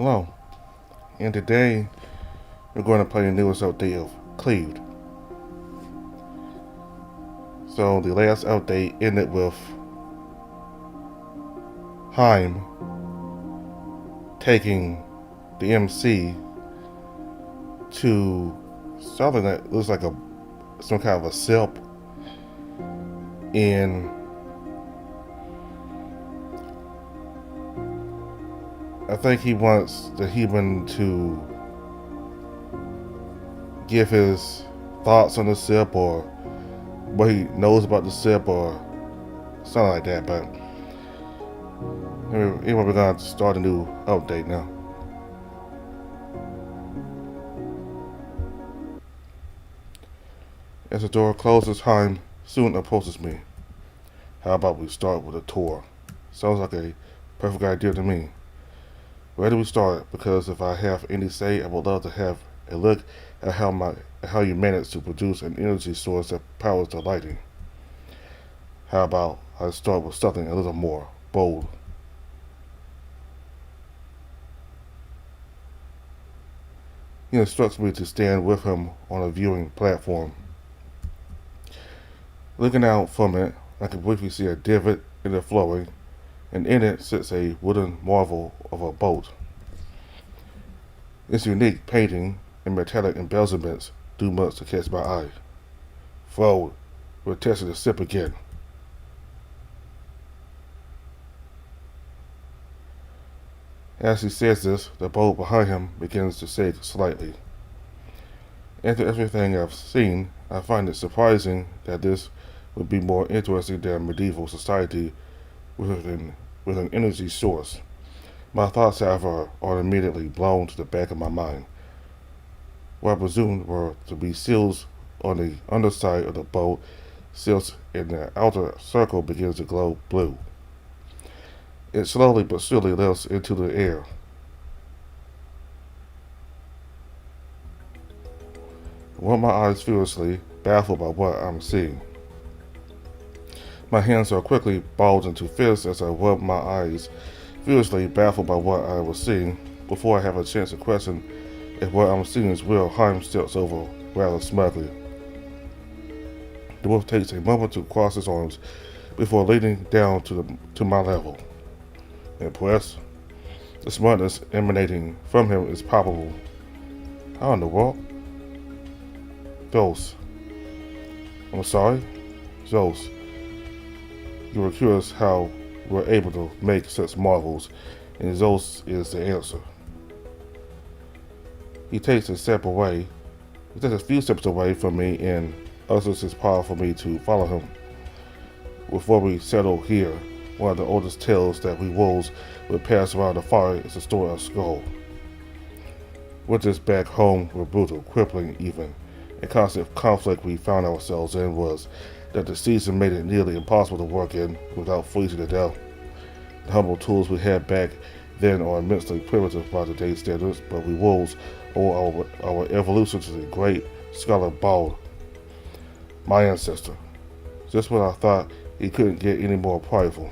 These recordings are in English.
Hello, and today we're going to play the newest update of Cleaved. So the last update ended with Haim taking the MC to something that looks like some kind of a SIP, and I think he wants the human to give his thoughts on the SIP or what he knows about the SIP or something like that. But anyway, we're going to start a new update now. As the door closes, Haim soon approaches me. How about we start with a tour? Sounds like a perfect idea to me. Where do we start? Because if I have any say, I would love to have a look at how you manage to produce an energy source that powers the lighting. How about I start with something a little more bold? He instructs me to stand with him on a viewing platform. Looking out from it, I can briefly see a divot in the flooring, and in it sits a wooden marvel of a boat. Its unique painting and metallic embellishments do much to catch my eye. Forward, we're testing the SIP again. As he says this, the boat behind him begins to shake slightly. After everything I've seen, I find it surprising that this would be more interesting than medieval society with an energy source. My thoughts, however, are immediately blown to the back of my mind. What I presumed were to be seals on the underside of the boat, seals in the outer circle begins to glow blue. It slowly but surely lifts into the air. I rub my eyes furiously, baffled by what I'm seeing. My hands are quickly balled into fists as I rub my eyes, furiously baffled by what I was seeing. Before I have a chance to question if what I'm seeing is real, Haim steps over rather smugly. The wolf takes a moment to cross his arms before leaning down to my level. Impressed? The smartness emanating from him is palpable. How in the world? Zos. I'm sorry? Zos. You were curious how we're able to make such marvels, and Zos is the answer. He takes a few steps away from me and ushers his paw for me to follow him. Before we settle here, one of the oldest tales that we wolves would pass around the fire is the story of Skull. Winters back home were brutal, crippling even. A constant conflict we found ourselves in was that the season made it nearly impossible to work in without freezing to death. The humble tools we had back then are immensely primitive by today's standards, but we wolves owe our evolution to the great Scarlet Bald, my ancestor. Just when I thought he couldn't get any more prideful.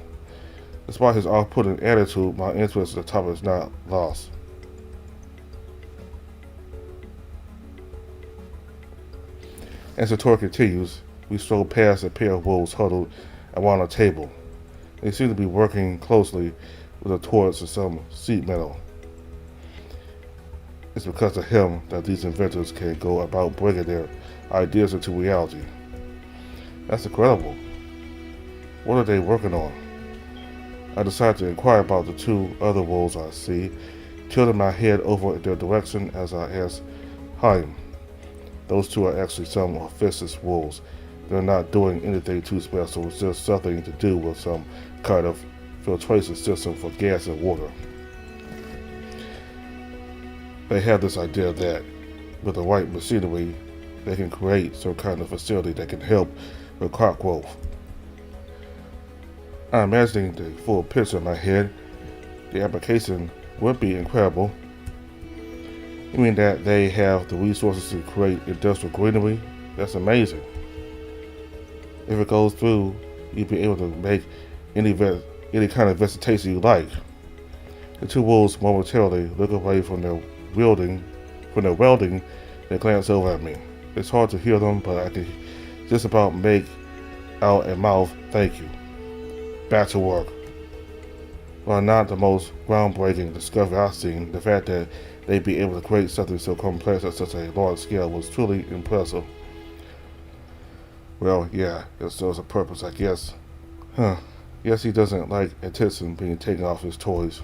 Despite his off-putting attitude, my interest in the topic is not lost. As the tour continues, we stroll past a pair of wolves huddled around a table. They seem to be working closely with a torch or some sheet metal. It's because of him that these inventors can go about bringing their ideas into reality. That's incredible. What are they working on? I decide to inquire about the two other wolves I see, tilting my head over in their direction as I ask Haim. Those two are actually some of Fist's wolves. They're not doing anything too special, it's just something to do with some kind of filtration system for gas and water. They have this idea that with the right machinery, they can create some kind of facility that can help with crop growth. I'm imagining the full picture in my head. The application would be incredible. You mean that they have the resources to create industrial greenery? That's amazing. If it goes through, you'd be able to make any kind of vegetation you like. The two wolves momentarily look away from their welding, and glance over at me. It's hard to hear them, but I can just about make out a mouth, "Thank you." Back to work. While not the most groundbreaking discovery I've seen, the fact that they'd be able to create something so complex at such a large scale was truly impressive. Well, yeah, it serves a purpose, I guess. Yes, he doesn't like attention being taken off his toys.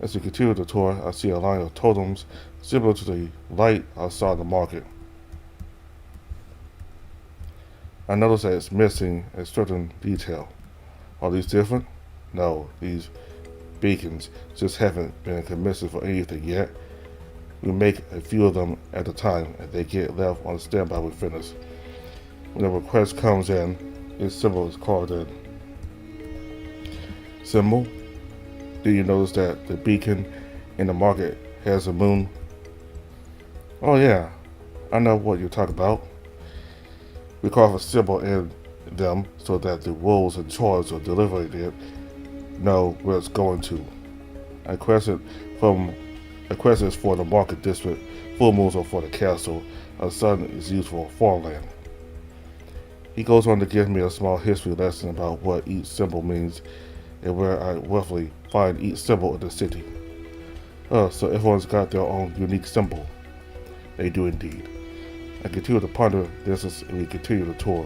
As we continue the tour, I see a line of totems similar to the light I saw in the market. I notice that it's missing a certain detail. Are these different? No, these beacons just haven't been commissioned for anything yet. We make a few of them at a time, and they get left on standby when finished. When a request comes in, its symbol is called in. Symbol? Do you notice that the beacon in the market has a moon? Oh yeah, I know what you're talking about. We carve a symbol in them so that the wolves in charge of delivering it know where it's going to. A crescent is for the market district, full moons are for the castle, a sun is used for farmland. He goes on to give me a small history lesson about what each symbol means and where I roughly find each symbol in the city. So everyone's got their own unique symbol. They do indeed. I continue to ponder this as we continue the tour.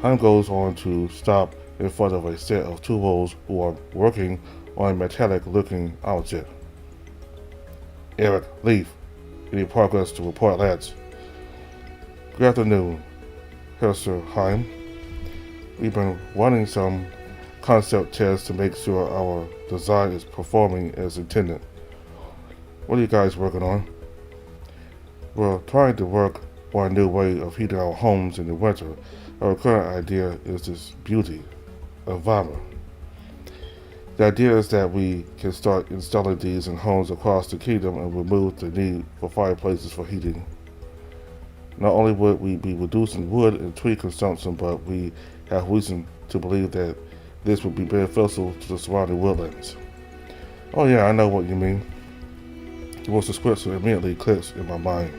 Heim goes on to stop in front of a set of two wolves who are working on a metallic-looking object. Eric, leave. Any progress to report, lads? Good afternoon, Herr Sir Heim. We've been running some concept tests to make sure our design is performing as intended. What are you guys working on? We're trying to work on a new way of heating our homes in the winter. Our current idea is this beauty, a vomit. The idea is that we can start installing these in homes across the kingdom and remove the need for fireplaces for heating. Not only would we be reducing wood and tree consumption, but we have reason to believe that this would be beneficial to the surrounding woodlands. Oh yeah, I know what you mean. Your description immediately clicks in my mind,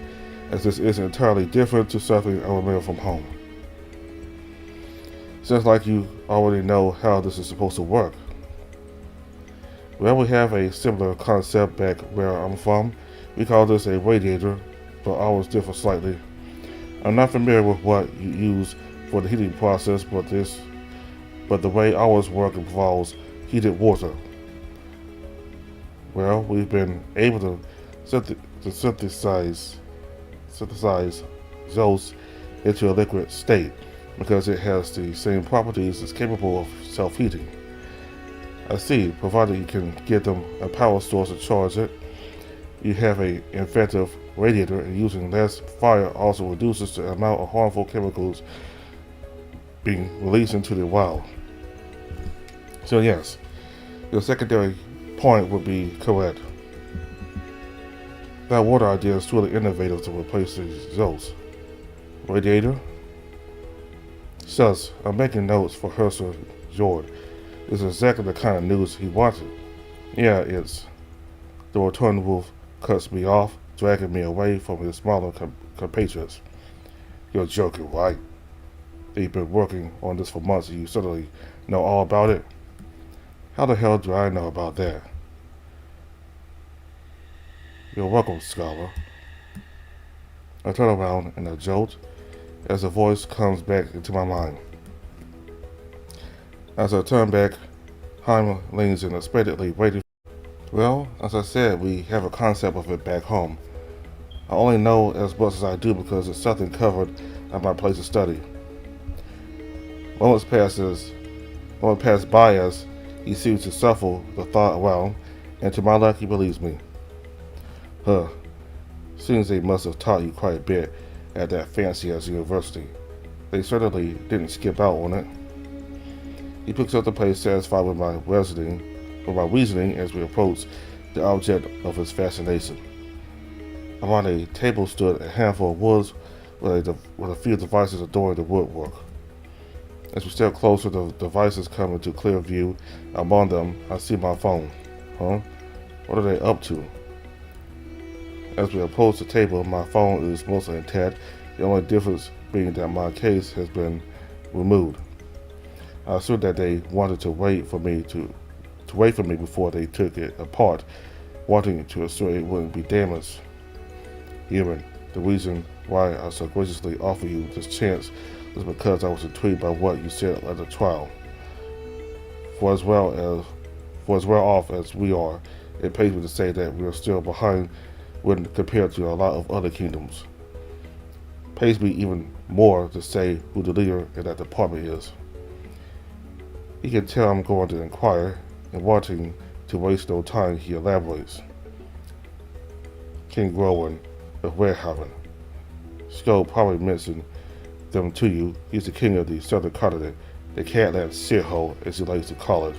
as this is entirely different to something I remember from home. Sounds like you already know how this is supposed to work. Well, we have a similar concept back where I'm from. We call this a radiator, but ours differ slightly. I'm not familiar with what you use for the heating process, but the way ours work involves heated water. Well, we've been able to synthesize Zeus into a liquid state because it has the same properties as capable of self-heating. I see, provided you can give them a power source to charge it. You have an effective radiator, and using less fire also reduces the amount of harmful chemicals being released into the wild. So yes, your secondary point would be correct. That water idea is truly innovative to replace the Zeus radiator. Sus, I'm making notes for Herser Jord. It's exactly the kind of news he wanted. Yeah, it's... The returned wolf cuts me off, dragging me away from his smaller compatriots. You're joking, right? They've been working on this for months and you certainly know all about it. How the hell do I know about that? You're welcome, scholar. I turn around in a jolt as a voice comes back into my mind. As I turn back, Heim leans in expectantly waiting. Well, as I said, we have a concept of it back home. I only know as much as I do because it's something covered at my place of study. Moments pass by us, he seems to shuffle the thought around, and to my luck, he believes me. Seems they must have taught you quite a bit at that fancy-ass university. They certainly didn't skip out on it. He picks up the pace, satisfied with my reasoning as we approach the object of his fascination. Around a table stood a handful of woods with a few devices adorning the woodwork. As we step closer, the devices come into clear view. Among them, I see my phone. Huh? What are they up to? As we approach the table, my phone is mostly intact, the only difference being that my case has been removed. I assumed that they wanted to wait for me before they took it apart, wanting to assure it wouldn't be damaged. Hearing the reason why I so graciously offered you this chance was because I was intrigued by what you said at the trial. For as well off as we are, it pains me to say that we are still behind when compared to a lot of other kingdoms. It pains me even more to say who the leader in that department is. He can tell I'm going to inquire, and wanting to waste no time, he elaborates. King Rowan of Warhaven. Skull probably mentioned them to you. He's the king of the southern continent, the Catland shithole, as he likes to call it.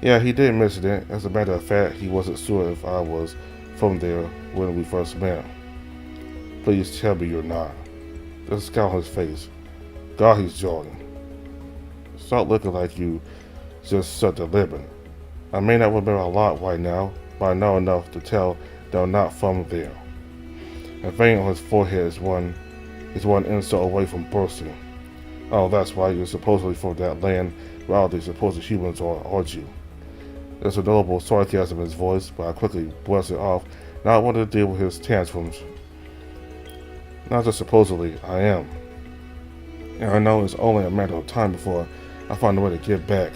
Yeah, he did mention it. As a matter of fact, he wasn't sure if I was from there when we first met. Please tell me you're not. There's a scowl on his face. God, he's joking. Stop looking like you just sucked a lemon. I may not remember a lot right now, but I know enough to tell that I'm not from there. A vein on his forehead is one insult away from bursting. Oh, that's why you're supposedly from that land where all the supposed humans are, aren't you? There's a notable sarcasm in his voice, but I quickly brushed it off, not wanting to deal with his tantrums. Not just supposedly, I am. And I know it's only a matter of time before I find a way to get back.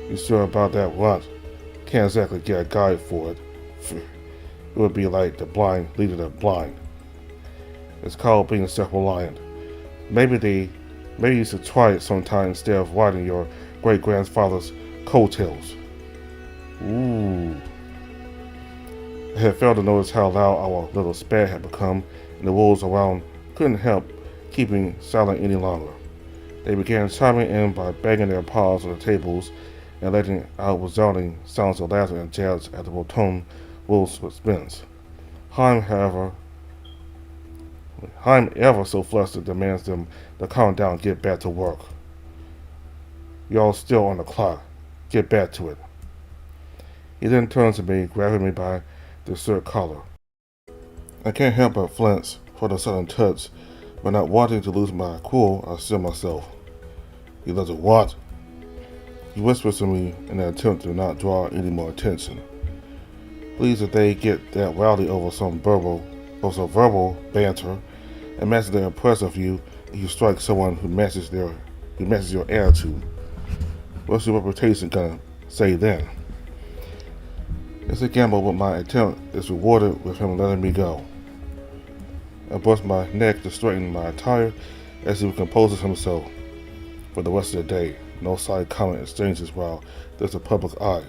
You sure about that what? Can't exactly get a guide for it. It would be like the blind leading the blind. It's called being self-reliant. Maybe you should try it sometime instead of riding your great-grandfather's coattails. Ooh. I had failed to notice how loud our little spat had become, and the wolves around couldn't help keeping silent any longer. They began chiming in by banging their paws on the tables and letting out resounding sounds of laughter and jabs at the rotund wolves' expense. Heim ever so flustered demands them to calm down and get back to work. Y'all still on the clock. Get back to it. He then turns to me, grabbing me by the shirt collar. I can't help but flinch for the sudden touch, but not wanting to lose my cool, I still myself. He doesn't what? He whispers to me in an attempt to not draw any more attention. Pleased that they get that rowdy over some verbal banter, imagine the impressive you if you strike someone who matches your attitude. What's your reputation gonna say then? It's a gamble, but my attempt is rewarded with him letting me go. I bust my neck to straighten my attire as he composes himself. For the rest of the day, no side comment exchanges while there's a public eye.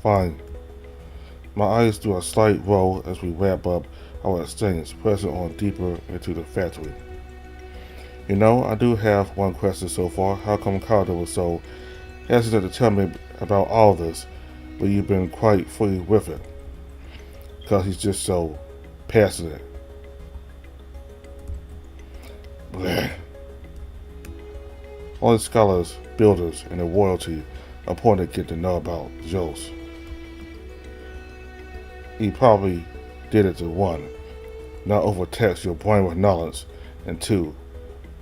Fine. My eyes do a slight roll as we wrap up our exchange, pressing on deeper into the factory. You know, I do have one question so far. How come Carter was so hesitant to tell me about all this, but you've been quite free with it? Because he's just so passionate. Blech. Only scholars, builders, and the royalty are important to get to know about Jos. He probably did it to one, not overtax your brain with knowledge, and two,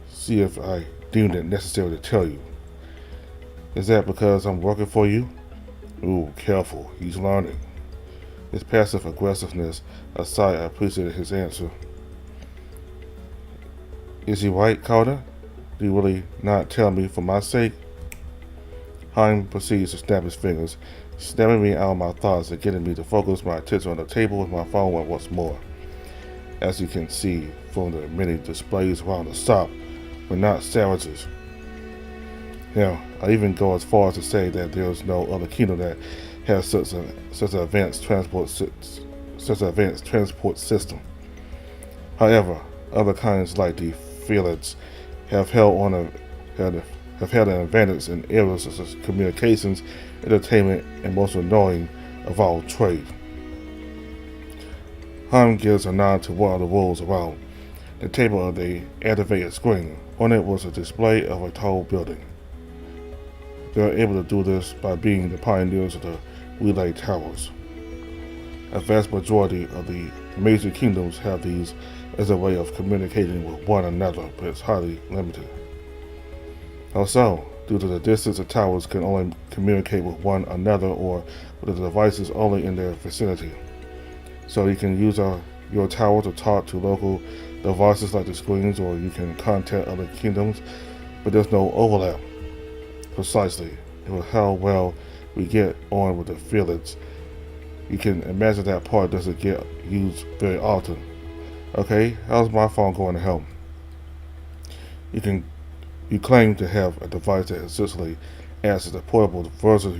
see if I deemed it necessary to tell you. Is that because I'm working for you? Ooh, careful, he's learning. His passive aggressiveness aside, I appreciated his answer. Is he right, Carter? Do you really not tell me for my sake? Heim proceeds to snap his fingers, snapping me out of my thoughts and getting me to focus my attention on the table with my phone once more. As you can see from the many displays around the shop, we're not savages. Now, I even go as far as to say that there is no other kingdom that has such an advanced transport system. However, other kinds like the Felix have held an advantage in areas such as communications, entertainment, and most annoying of all, trade. Heim gives a nod to one of the wolves around. the table of the activated screen. On it was a display of a tall building. They are able to do this by being the pioneers of the relay towers. A vast majority of the major kingdoms have these as a way of communicating with one another, but it's highly limited. Also, due to the distance, the towers can only communicate with one another or with the devices only in their vicinity. So you can use your tower to talk to local devices like the screens, or you can contact other kingdoms, but there's no overlap. Precisely, with how well we get on with the fields. You can imagine that part doesn't get used very often. Okay, how's my phone going to help? You claim to have a device that essentially acts as a portable version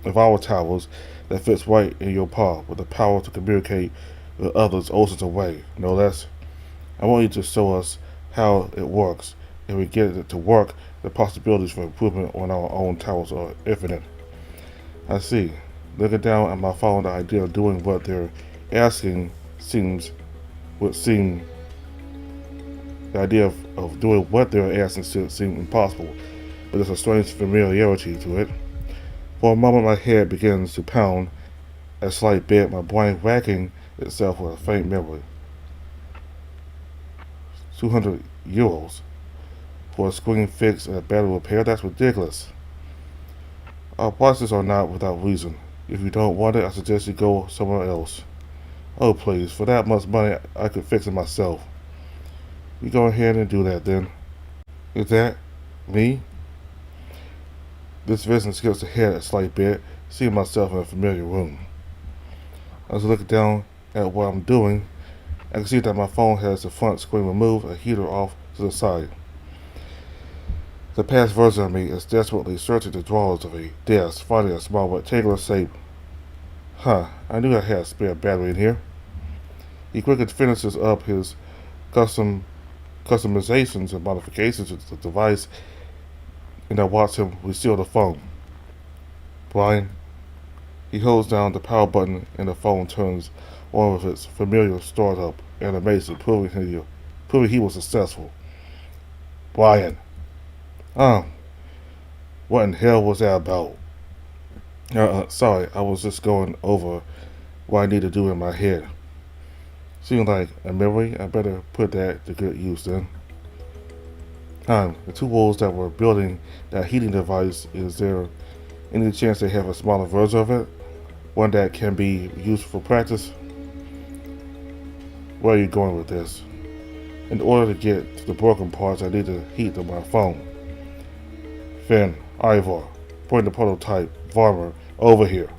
of our towers, that fits right in your palm with the power to communicate with others oceans away. No less. I want you to show us how it works. If we get it to work, the possibilities for improvement on our own towers are infinite. I see. Looking down at my phone, the idea of doing what they're asking would seem impossible, but there's a strange familiarity to it. For a moment my head begins to pound a slight bit, my brain racking itself with a faint memory. €200 for a screen fix and a battery repair? That's ridiculous. Our prices are not without reason. If you don't want it, I suggest you go somewhere else. Oh please, for that much money I could fix it myself. You go ahead and do that then. Is that me? This vision skips ahead a slight bit, seeing myself in a familiar room. As I look down at what I'm doing, I can see that my phone has the front screen removed, a heater off to the side. The past version of me is desperately searching the drawers of a desk, finding a small rectangular shape. I knew I had a spare battery in here. He quickly finishes up his customizations and modifications to the device, and I watch him reseal the phone. Brian. He holds down the power button and the phone turns on with its familiar startup animation, proving he was successful. Brian. What in hell was that about? Sorry, I was just going over what I need to do in my head. Seems like a memory. I better put that to good use then. The two wolves that were building that heating device, is there any chance they have a smaller version of it? One that can be used for practice? Where are you going with this? In order to get to the broken parts, I need the heat of my phone. Finn, Ivor, bring the prototype Varmer over here.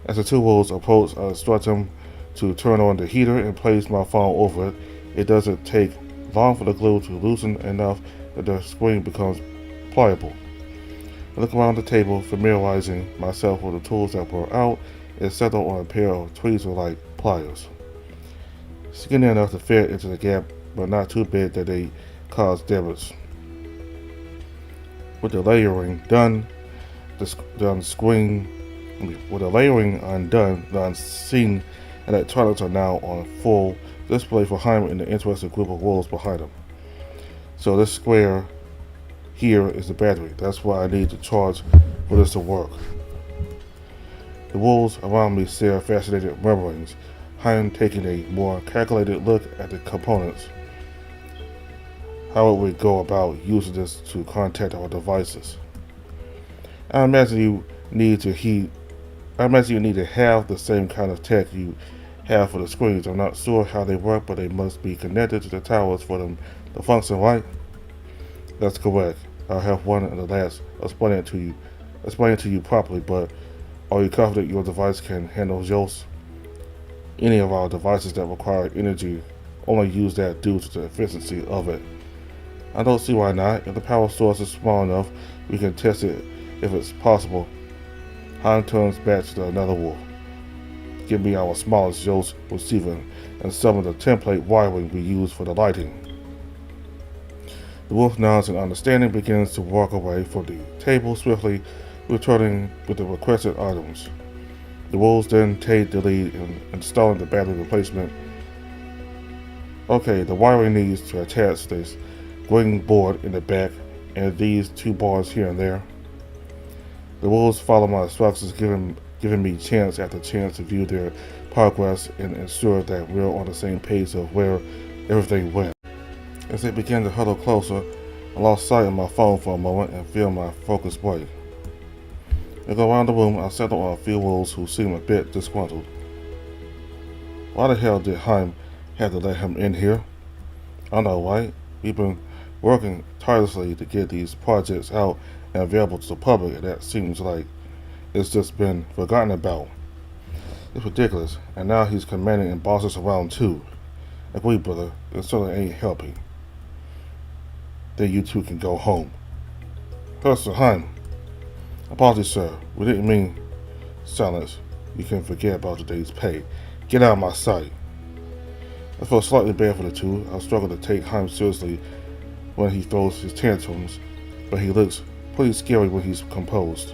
As the two wolves approach, I instruct him to turn on the heater and place my phone over it. It doesn't take long for the glue to loosen enough that the screen becomes pliable. I look around the table, familiarizing myself with the tools that were out, and settle on a pair of tweezer-like pliers. Skinny enough to fit into the gap, but not too big that they cause damage. With the layering undone, the unseen electronics are now on full display for Hyman and the interested group of wolves behind him. So this square here is the battery. That's what I need to charge for this to work. The wolves around me stare fascinated murmurings, Hyman taking a more calculated look at the components. How would we go about using this to contact our devices? I imagine you need to have the same kind of tech you have for the screens. I'm not sure how they work, but they must be connected to the towers for them to function, right? That's correct. I'll have one of the labs explain it to you properly, but are you confident your device can handle JOS? Any of our devices that require energy only use that due to the efficiency of it. I don't see why not. If the power source is small enough, we can test it if it's possible. Han turns back to another wolf. Give me our smallest JOS receiver and some of the template wiring we use for the lighting. The wolf nods in understanding, begins to walk away from the table, swiftly returning with the requested items. The wolves then take the lead in installing the battery replacement Okay, the wiring needs to attach this green board in the back and these two bars here and there. The wolves follow my instructions, giving me chance after chance to view their progress and ensure that we're on the same page of where everything went. As they began to huddle closer, I lost sight of my phone for a moment and feel my focus break. I go around the room, I settle on a few wolves who seem a bit disgruntled. Why the hell did Heim have to let him in here? I know, right? We've been working tirelessly to get these projects out and available to the public, and that seems like it's just been forgotten about. It's ridiculous, and now he's commanding and bossing us around too. Agree, brother, it certainly ain't helping. Then you two can go home. Professor Heim. Apologies, sir. We didn't mean silence. You can forget about today's pay. Get out of my sight. I felt slightly bad for the two. I struggle to take Heim seriously when he throws his tantrums, but he looks pretty scary when he's composed.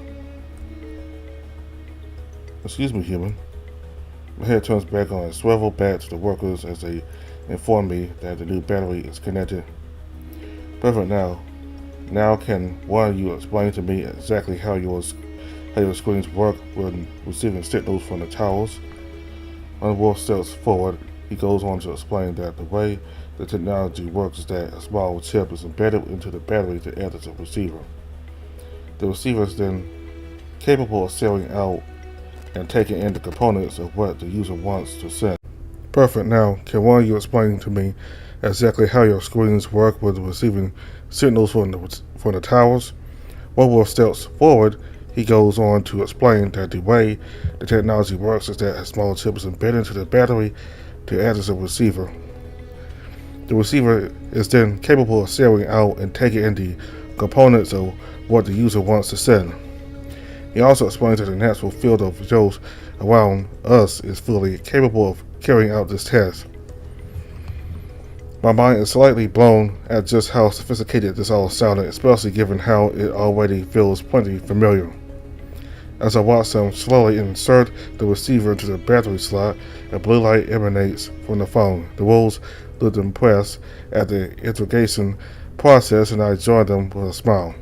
Excuse me, human. My head turns back on and swivel back to the workers as they inform me that the new battery is connected. Perfect now. Now can one of you explain to me exactly how your screens work when receiving signals from the towers? When Wolf steps forward, he goes on to explain that the way the technology works is that a small chip is embedded into the battery to act as a receiver. The receiver is then capable of sending out and taking in the components of what the user wants to send. Perfect. Now, can one of you explain to me exactly how your screens work with receiving signals from the towers? When Wolf steps forward, he goes on to explain that the way the technology works is that a small chip is embedded into the battery to act as a receiver. The receiver is then capable of sending out and taking in the components of what the user wants to send. He also explains that the natural field of those around us is fully capable of carrying out this task. My mind is slightly blown at just how sophisticated this all sounded, especially given how it already feels plenty familiar. As I watch them slowly insert the receiver into the battery slot, a blue light emanates from the phone. The wolves looked impressed at the integration process, and I joined them with a smile.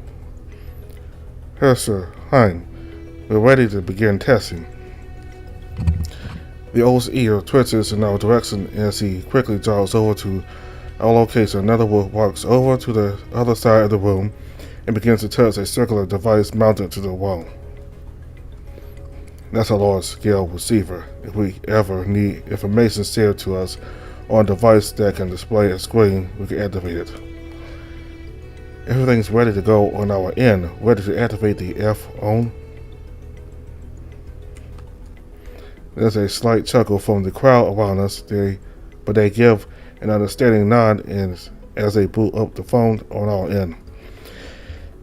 Here, Sir Hein, we're ready to begin testing. The old's ear twitches in our direction as he quickly jogs over to our location. Another wolf walks over to the other side of the room and begins to touch a circular device mounted to the wall. That's a large-scale receiver. If we ever need information shared to us on a device that can display a screen, we can activate it. Everything's ready to go on our end, ready to activate the F-on. There's a slight chuckle from the crowd around us, but they give an understanding nod as they boot up the phone on our end.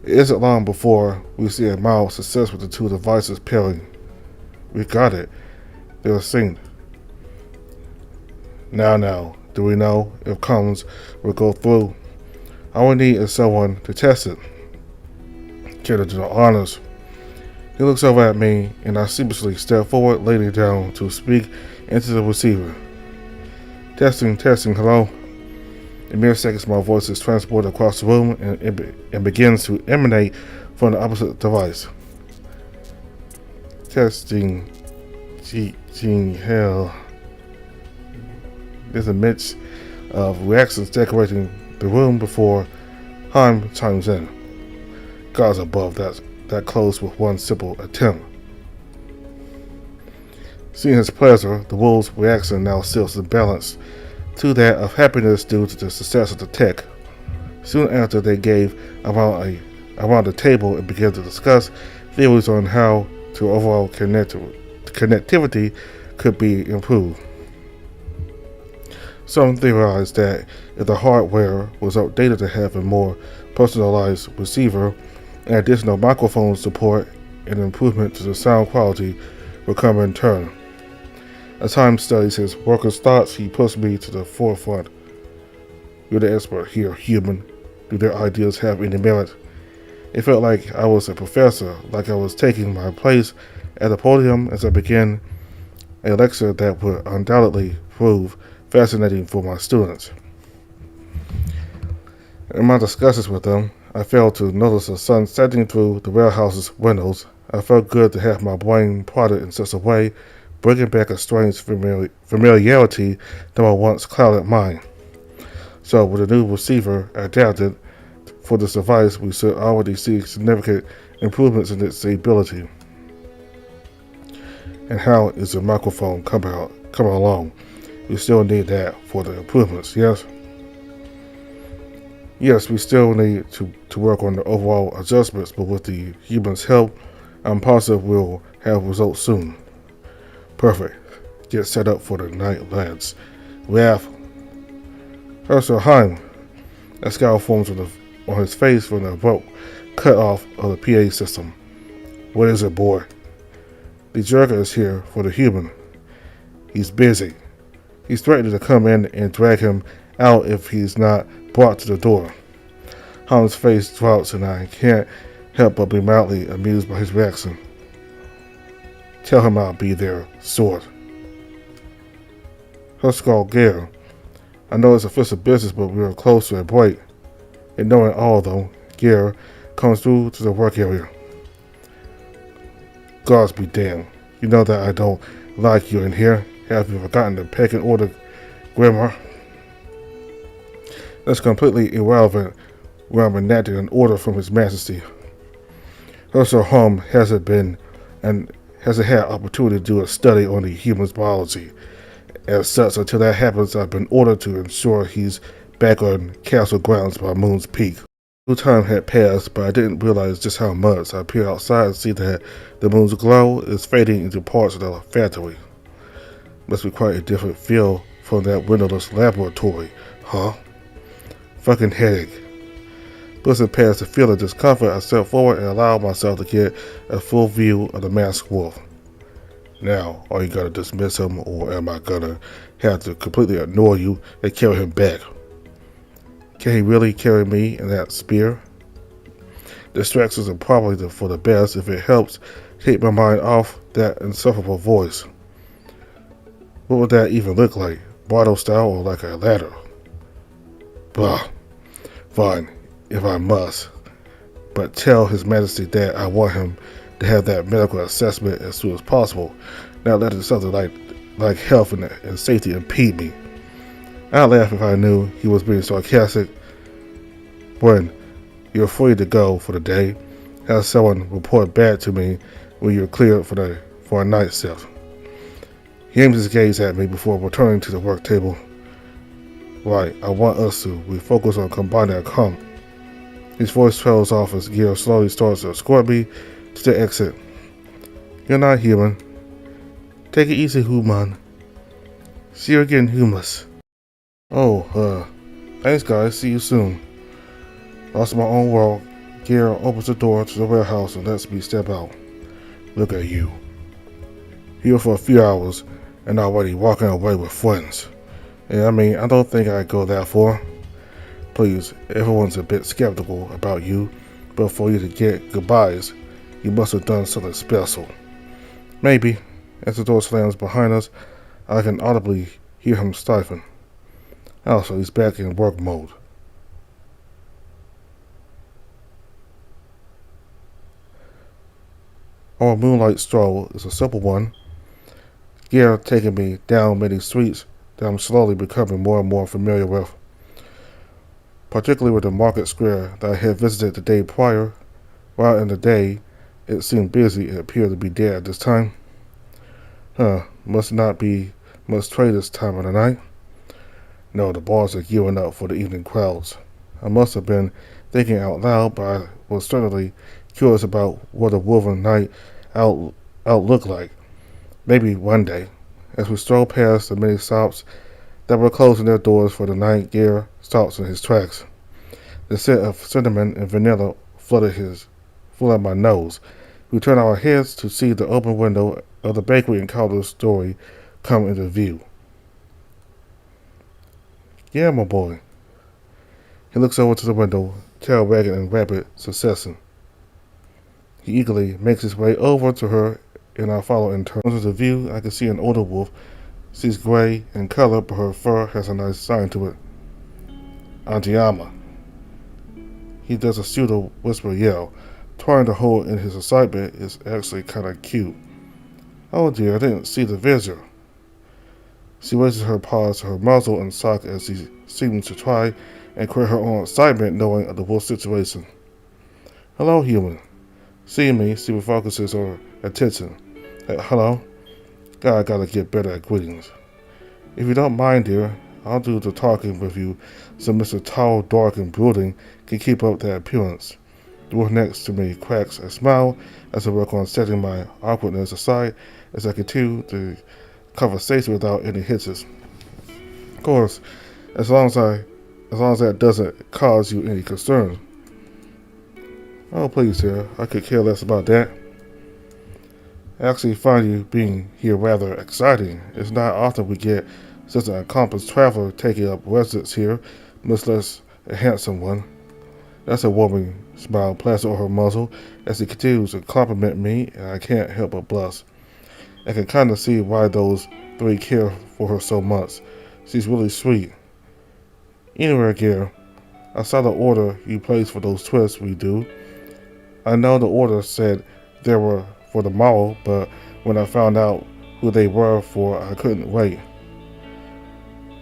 It isn't long before we see a mild success with the two devices pairing. We got it. They're synced. Now, do we know if comms will go through? All we need is someone to test it. Care to do the honors? He looks over at me, and I sheepishly step forward, laying down to speak into the receiver. Testing, hello? In mere seconds, my voice is transported across the room and begins to emanate from the opposite device. Testing, hell. There's a mix of reactions decorating the room before Heim chimes in. Gods above, that close with one simple attempt. Seeing his pleasure, the wolves' reaction now tilts the balance to that of happiness due to the success of the tech. Soon after, they gave around the table and began to discuss theories on how to overall connectivity could be improved. Some theorized that if the hardware was updated to have a more personalized receiver and additional microphone support, and improvement to the sound quality would come in turn. As Heim studies his workers' thoughts, he puts me to the forefront. You're the expert here, human. Do their ideas have any merit? It felt like I was a professor, like I was taking my place at the podium as I began a lecture that would undoubtedly prove fascinating for my students. In my discussions with them, I failed to notice the sun setting through the warehouse's windows. I felt good to have my brain plotted in such a way, bringing back a strange familiarity to my once clouded mind. So, with the new receiver adapted for this device, we should already see significant improvements in its stability. And how is the microphone coming along? We still need that for the improvements, yes? Yes, we still need to work on the overall adjustments, but with the human's help, I'm positive we'll have results soon. Perfect. Get set up for the night, lads. We have Herschel Heim. A scowl forms on his face from the abrupt cut off of the PA system. What is it, boy? The jerker is here for the human. He's busy. He's threatening to come in and drag him out if he's not brought to the door. Heim's face droops and I can't help but be mildly amused by his reaction. Tell him I'll be there, sword. Herschel Gare. I know it's official business, but we are close to a break. And knowing all, though, Gare comes through to the work area. Gods be damned. You know that I don't like you in here. Have you forgotten the pecking order, Grammar? That's completely irrelevant when I'm enacting an order from His Majesty. Herschel Home hasn't had opportunity to do a study on the human's biology. As such, until that happens, I've been ordered to ensure he's back on castle grounds by Moon's Peak. No time had passed, but I didn't realize just how much. I peer outside and see that the moon's glow is fading into parts of the factory. Must be quite a different feel from that windowless laboratory, huh? Fucking headache. Pushing past the feel of discomfort, I step forward and allow myself to get a full view of the masked wolf. Now, are you gonna dismiss him, or am I gonna have to completely ignore you and carry him back? Can he really carry me in that spear? Distractions are probably for the best if it helps take my mind off that insufferable voice. What would that even look like? Bridal style or like a ladder? Bah. Fine, if I must. But tell His Majesty that I want him to have that medical assessment as soon as possible, not letting something like health and safety impede me. I'd laugh if I knew he was being sarcastic. When you're free to go for the day, have someone report back to me when you're cleared for a night shift. He aims his gaze at me before returning to the work table. Right, I want us to refocus on combining our comp. His voice trails off as Gare slowly starts to escort me to the exit. You're not human. Take it easy, human. See you again, humus. Oh, thanks guys, see you soon. Lost in my own world, Gare opens the door to the warehouse and lets me step out. Look at you. Here for a few hours and already walking away with friends. And I don't think I'd go that far. Please, everyone's a bit skeptical about you, but for you to get goodbyes, you must have done something special. Maybe. As the door slams behind us, I can audibly hear him stifling. Also, he's back in work mode. Our moonlight stroll is a simple one. Gare taking me down many streets that I'm slowly becoming more and more familiar with. Particularly with the market square that I had visited the day prior. While in the day, it seemed busy, it appeared to be dead at this time. Must not be much trade this time of the night. No, the bars are gearing up for the evening crowds. I must have been thinking out loud, but I was certainly curious about what a woven night out looked like. Maybe one day. As we stroll past the many shops that were closing their doors for the night, Gare stops in his tracks. The scent of cinnamon and vanilla flooded my nose. We turn our heads to see the open window of the bakery and counter story come into view. Yeah, my boy. He looks over to the window, tail wagging in rapid succession. He eagerly makes his way over to her, and I follow in turn. Into the view, I can see an older wolf. She's gray in color, but her fur has a nice shine to it. Antiama. he does a pseudo whisper yell. Trying to hold in his excitement is actually kind of cute. Oh dear, I didn't see the visitor. She raises her paws to her muzzle and sock as she seems to try and create her own excitement knowing of the wolf situation. Hello, human. Seeing me, she focuses her attention. Hello? God, I gotta get better at greetings. If you don't mind, dear, I'll do the talking with you so Mr. Tall, Dark, and Brooding can keep up that appearance. The wolf next to me cracks a smile as I work on setting my awkwardness aside as I continue the conversation without any hitches. Of course, as long as that doesn't cause you any concern. Oh, please, dear, I could care less about that. I actually find you being here rather exciting. It's not often we get such an accomplished traveler taking up residence here, much less a handsome one. That's a warming smile plastered on her muzzle as she continues to compliment me, and I can't help but blush. I can kind of see why those three care for her so much. She's really sweet. Anyway, Gare, I saw the order you placed for those twists we do. I know the order said they were for the morrow, but when I found out who they were for, I couldn't wait.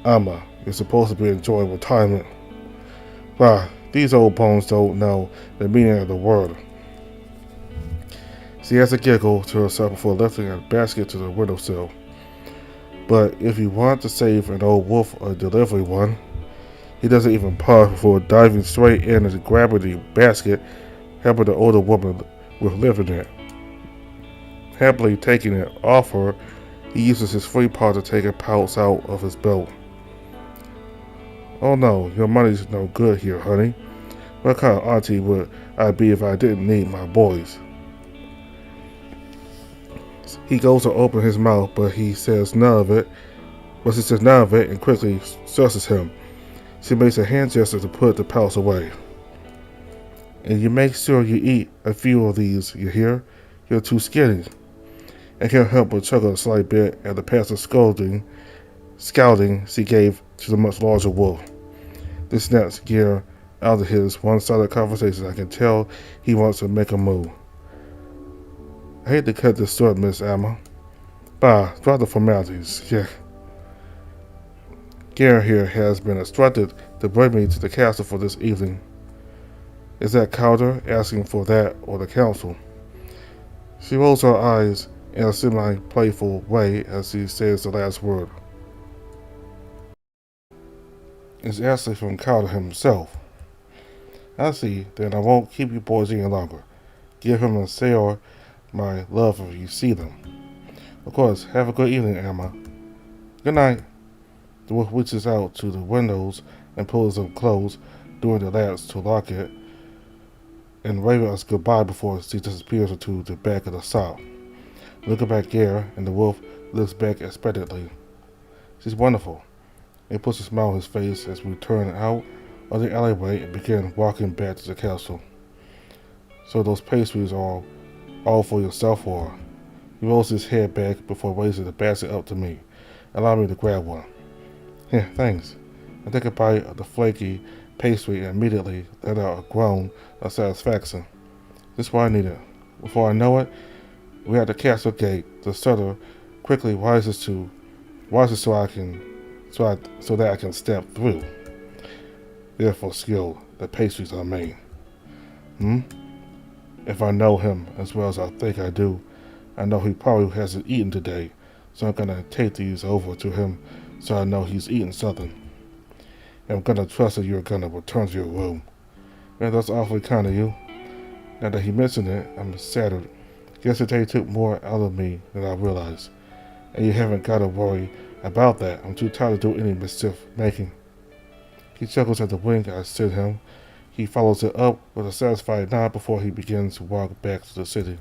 Amma, you're supposed to be enjoying retirement. Wow, these old bones don't know the meaning of the word. She has a giggle to herself before lifting a basket to the windowsill. But if you want to save an old wolf a delivery one, he doesn't even pause before diving straight in and grabbing the basket, helping the older woman with lifting it. Happily taking it off her, he uses his free paw to take a pouch out of his belt. Oh no, your money's no good here, honey. What kind of auntie would I be if I didn't need my boys? He goes to open his mouth, but she says none of it and quickly stresses him. She makes a hand gesture to put the pouch away. And you make sure you eat a few of these, you hear? You're too skinny. I can't help but chuckle a slight bit at the passive scouting she gave to the much larger wolf. This snaps Gare out of his one-sided conversation. I can tell he wants to make a move. I hate to cut this short, Miss Amma. Bah, drop the formalities. Yeah. Gare here has been instructed to bring me to the castle for this evening. Is that Calder asking for that or the council? She rolls her eyes in a semi-playful way as she says the last word. It's actually from Calder himself. I see, then I won't keep you boys any longer. Give him and Sayor my love if you see them. Of course, have a good evening, Amma. Good night. The wolf reaches out to the windows and pulls them closed, doing the latch to lock it, and waving us goodbye before she disappears into the back of the shop. Looking back Gare, and the wolf looks back expectantly. She's wonderful. He puts a smile on his face as we turn out of the alleyway and begin walking back to the castle. So those pastries are all for yourself, or? He rolls his head back before raising the basket up to me. Allow me to grab one. Yeah, thanks. I take a bite of the flaky pastry and immediately let out a groan of satisfaction. This is what I needed. Before I know it, we're at the castle gate. The shutter quickly rises so that I can step through. Therefore, skill, the pastries are made. If I know him as well as I think I do, I know he probably hasn't eaten today, so I'm gonna take these over to him so I know he's eaten something. And I'm gonna trust that you're gonna return to your room. Man, that's awfully kind of you. Now that he mentioned it, I'm saddened. Guess today took more out of me than I realized. And you haven't gotta worry about that. I'm too tired to do any mischief making. He chuckles at the wink I sent him. He follows it up with a satisfied nod before he begins to walk back to the city.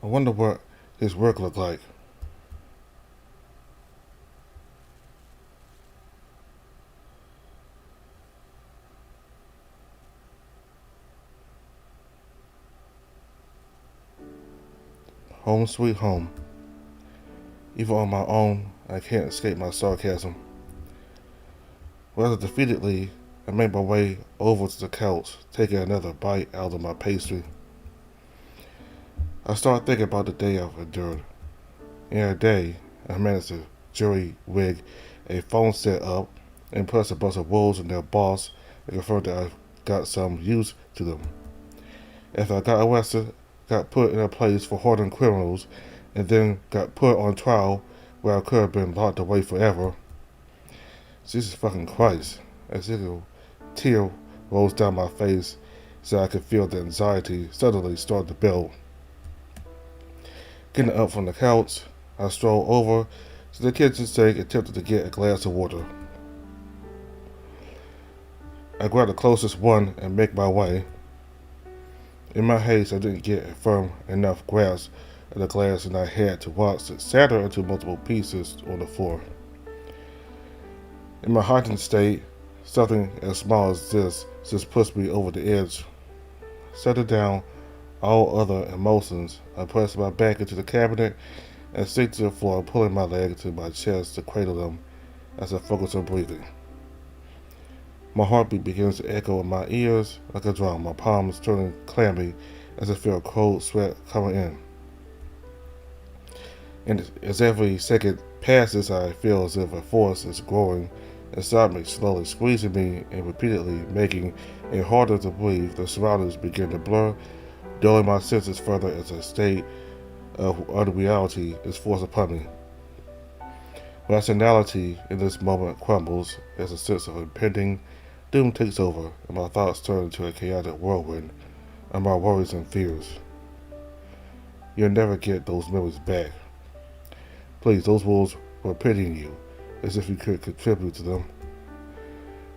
I wonder what his work looked like. Home sweet home. Even on my own, I can't escape my sarcasm. Rather defeatedly, I made my way over to the couch, taking another bite out of my pastry. I started thinking about the day I've endured. In a day, I managed to jury rig a phone set up, impress a bunch of wolves and their boss, and confirm that I got some use to them. If I got arrested, got put in a place for hardened criminals, and then got put on trial where I could have been locked away forever. Jesus fucking Christ. A single tear rolls down my face so I could feel the anxiety suddenly start to build. Getting up from the couch, I strolled over to the kitchen sink and attempted to get a glass of water. I grabbed the closest one and make my way. In my haste, I didn't get a firm enough grasp of the glass and I had to watch it shatter into multiple pieces on the floor. In my heightened state, something as small as this just pushed me over the edge. Setting down all other emotions, I pressed my back into the cabinet and sank to the floor, pulling my legs to my chest to cradle them as I focused on breathing. My heartbeat begins to echo in my ears like a drum, my palms turning clammy as I feel cold sweat coming in. And as every second passes, I feel as if a force is growing inside me, slowly squeezing me and repeatedly making it harder to breathe. The surroundings begin to blur, dulling my senses further as a state of unreality is forced upon me. Rationality in this moment crumbles as a sense of impending doom takes over, and my thoughts turn into a chaotic whirlwind of my worries and fears. You'll never get those memories back. Please, those wolves were pitying you, as if you could contribute to them.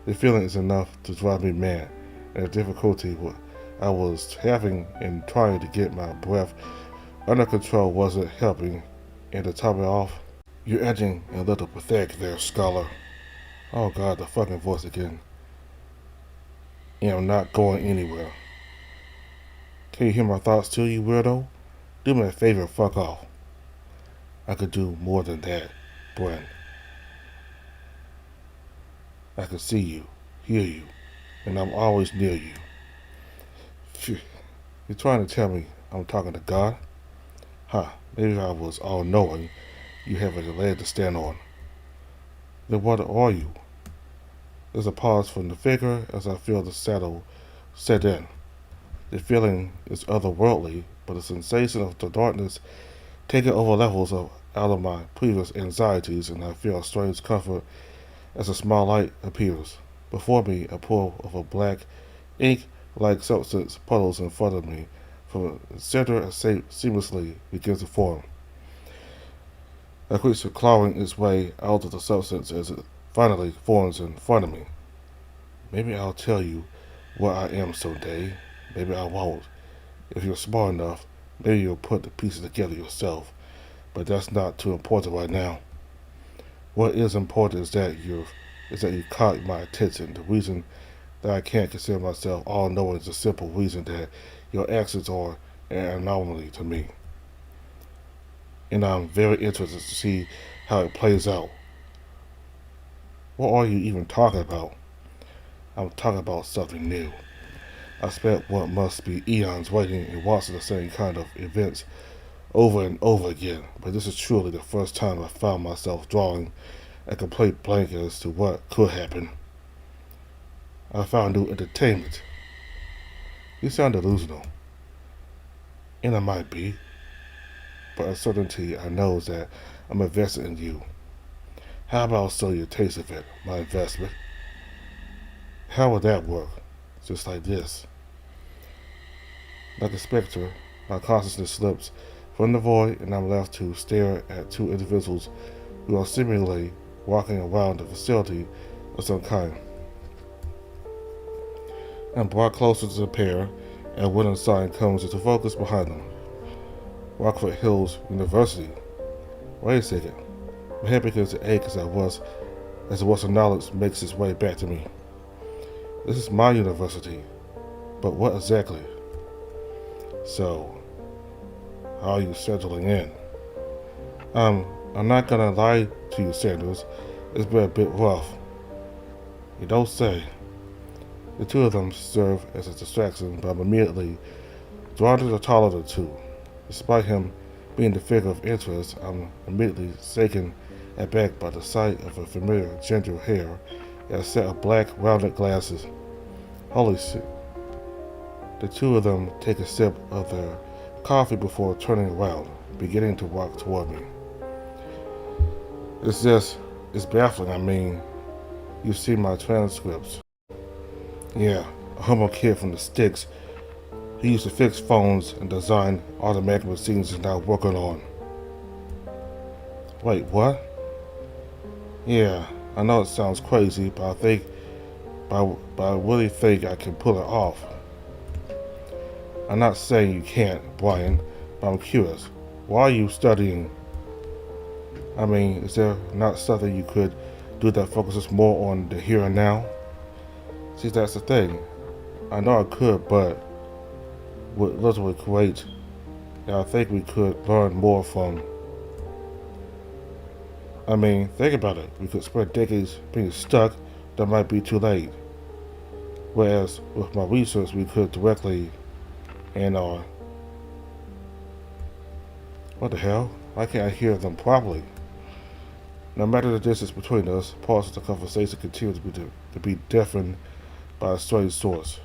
The feeling is enough to drive me mad, and the difficulty I was having in trying to get my breath under control wasn't helping, and to top it off, you're edging a little pathetic there, scholar. Oh God, the fucking voice again. And I'm not going anywhere. Can you hear my thoughts too, you weirdo? Do me a favor and fuck off. I could do more than that, Brent. I can see you, hear you, and I'm always near you. Phew. You're trying to tell me I'm talking to God? Huh, maybe I was all-knowing. You have a leg to stand on. Then what are you? There's a pause from the figure as I feel the saddle set in. The feeling is otherworldly, but the sensation of the darkness taking over levels out of my previous anxieties, and I feel a strange comfort as a small light appears. Before me, a pool of a black, ink-like substance puddles in front of me. From the center, a shape seamlessly begins to form. A creature clawing its way out of the substance as it finally forms in front of me. Maybe I'll tell you what I am someday. Maybe I won't. If you're smart enough, maybe you'll put the pieces together yourself. But that's not too important right now. What is important is that you caught my attention. The reason that I can't consider myself all-knowing is the simple reason that your actions are an anomaly to me. And I'm very interested to see how it plays out. What are you even talking about? I'm talking about something new. I spent what must be eons waiting and watching the same kind of events over and over again, but this is truly the first time I found myself drawing a complete blank as to what could happen. I found new entertainment. You sound delusional. And I might be, but uncertainty I know that I'm invested in you. How about I'll sell you a taste of it, my investment? How would that work? Just like this. Like a specter, my consciousness slips from the void and I'm left to stare at two individuals who are seemingly walking around the facility of some kind. I'm brought closer to the pair and a wooden sign comes into focus behind them. Rockford Hills University. Wait a second. My head begins to ache as the words of knowledge makes its way back to me. This is my university, but what exactly? So, how are you settling in? I'm not gonna lie to you, Sanders. It's been a bit rough. You don't say. The two of them serve as a distraction, but I'm immediately drawn to the taller of the two. Despite him being the figure of interest, I'm immediately taken aback by the sight of a familiar ginger hair and a set of black, rounded glasses. Holy shit. The two of them take a sip of their coffee before turning around, beginning to walk toward me. It's baffling. I mean, you see my transcripts. Yeah, a humble kid from the sticks. He used to fix phones and design automatic machines he's now working on. Wait, what? Yeah, I know it sounds crazy, but I really think I can pull it off. I'm not saying you can't, Brian, but I'm curious. Why are you studying? I mean, is there not something you could do that focuses more on the here and now? See, that's the thing. I know I could, but with literally great, and I think we could learn more from. I mean, think about it. We could spend decades being stuck. That might be too late. Whereas with my research, we could directly and what the hell? Why can't I hear them properly? No matter the distance between us, parts of the conversation continue to be deafened by a strange source.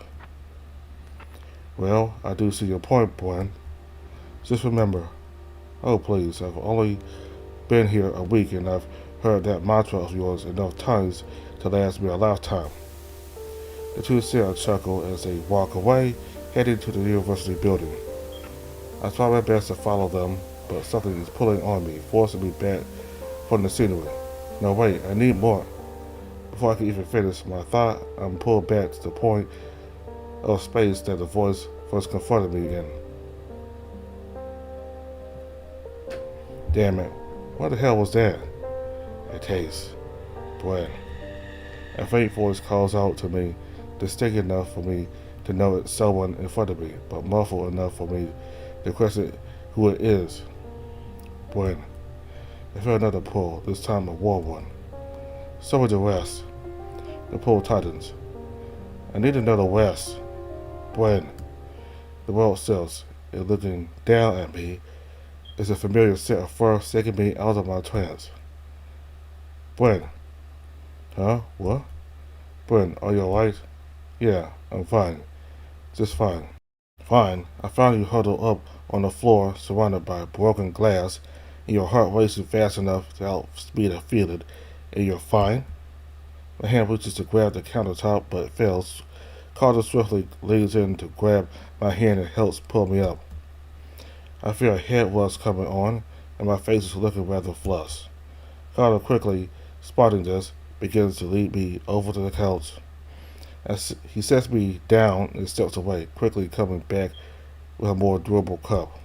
Well, I do see your point, Brian. Just remember, oh please, I've only been here a week and I've heard that mantra of yours enough times to last me a lifetime. The two share a chuckle as they walk away, heading to the university building. I try my best to follow them, but something is pulling on me, forcing me back from the scenery. No, wait, I need more. Before I can even finish my thought, I'm pulled back to the point of space that the voice first confronted me in. Damn it, what the hell was that? A taste. Bread. A faint voice calls out to me, distinct enough for me to know it's someone in front of me, but muffled enough for me to question who it is. Bread. I feel another pull, this time a warm one. So with the rest. The pull tightens. I need to know the rest. Bread. The world sells, and looking down at me is a familiar set of fur shaking me out of my trance. Brent. Huh? What? Brent, are you alright? Yeah, I'm fine. Just fine. Fine. I found you huddled up on the floor, surrounded by broken glass, and your heart racing fast enough to outspeed a feeling, and you're fine? My hand reaches to grab the countertop, but fails. Carter swiftly leans in to grab my hand and helps pull me up. I feel a head rush coming on, and my face is looking rather flushed. Carter, quickly spotting this, begins to lead me over to the couch. As he sets me down and steps away, quickly coming back with a more durable cup.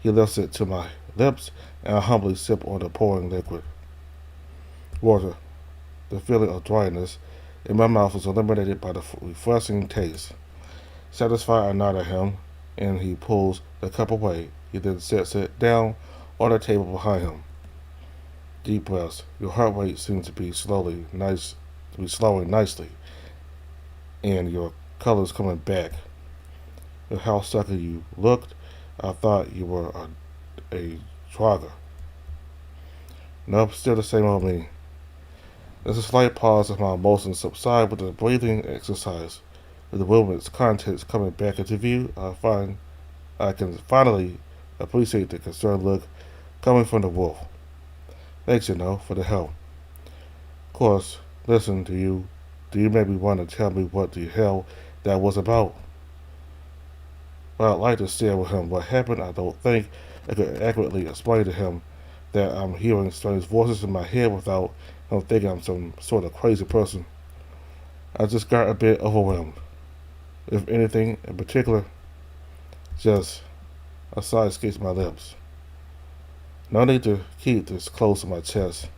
He lifts it to my lips, and I humbly sip on the pouring liquid. Water. The feeling of dryness in my mouth is eliminated by the refreshing taste. Satisfied, I nod at him, and he pulls the cup away. He then sets it down on the table behind him. Deep breaths. Your heart rate seems to be slowing nicely, and your color's coming back. With how sucky you looked, I thought you were a jogger. Nope, still the same old me. There's a slight pause as my emotions subside with a breathing exercise. With the movement's contents coming back into view, I can finally appreciate the concerned look coming from the wolf. Thanks, for the help. Of course, listen, do you maybe want to tell me what the hell that was about? Well, I'd like to share with him what happened. I don't think I could accurately explain to him that I'm hearing strange voices in my head without him thinking I'm some sort of crazy person. I just got a bit overwhelmed. If anything in particular, just a sigh escapes my lips. No need to keep this close to my chest.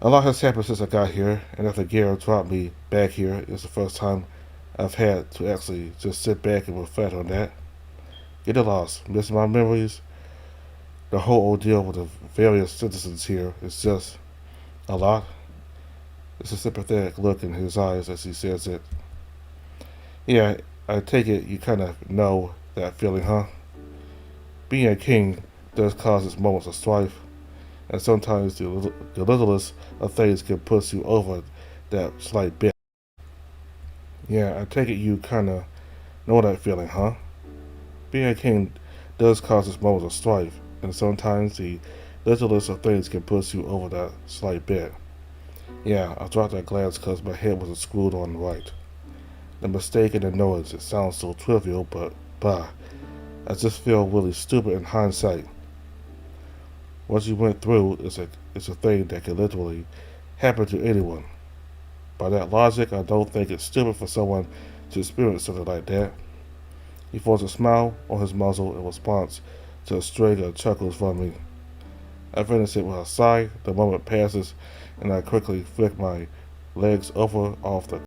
A lot has happened since I got here, and after Garrett dropped me back here, it's the first time I've had to actually just sit back and reflect on that. Get lost, miss my memories. The whole ordeal with the various citizens here is just a lot. It's a sympathetic look in his eyes as he says it. Yeah, I take it you kind of know that feeling, huh? Being a king does cause its moments of strife, and sometimes the littlest of things can push you over that slight bit. Yeah, I take it you kind of know that feeling, huh? Being a king does cause its moments of strife, and sometimes the littlest of things can push you over that slight bit. Yeah, I dropped that glance because my head wasn't screwed on right. The mistake and the noise, it sounds so trivial, but bah, I just feel really stupid in hindsight. What you went through is a thing that can literally happen to anyone. By that logic, I don't think it's stupid for someone to experience something like that. He forced a smile on his muzzle in response to a string of chuckles from me. I finish it with a sigh. The moment passes, and I quickly flick my legs over off the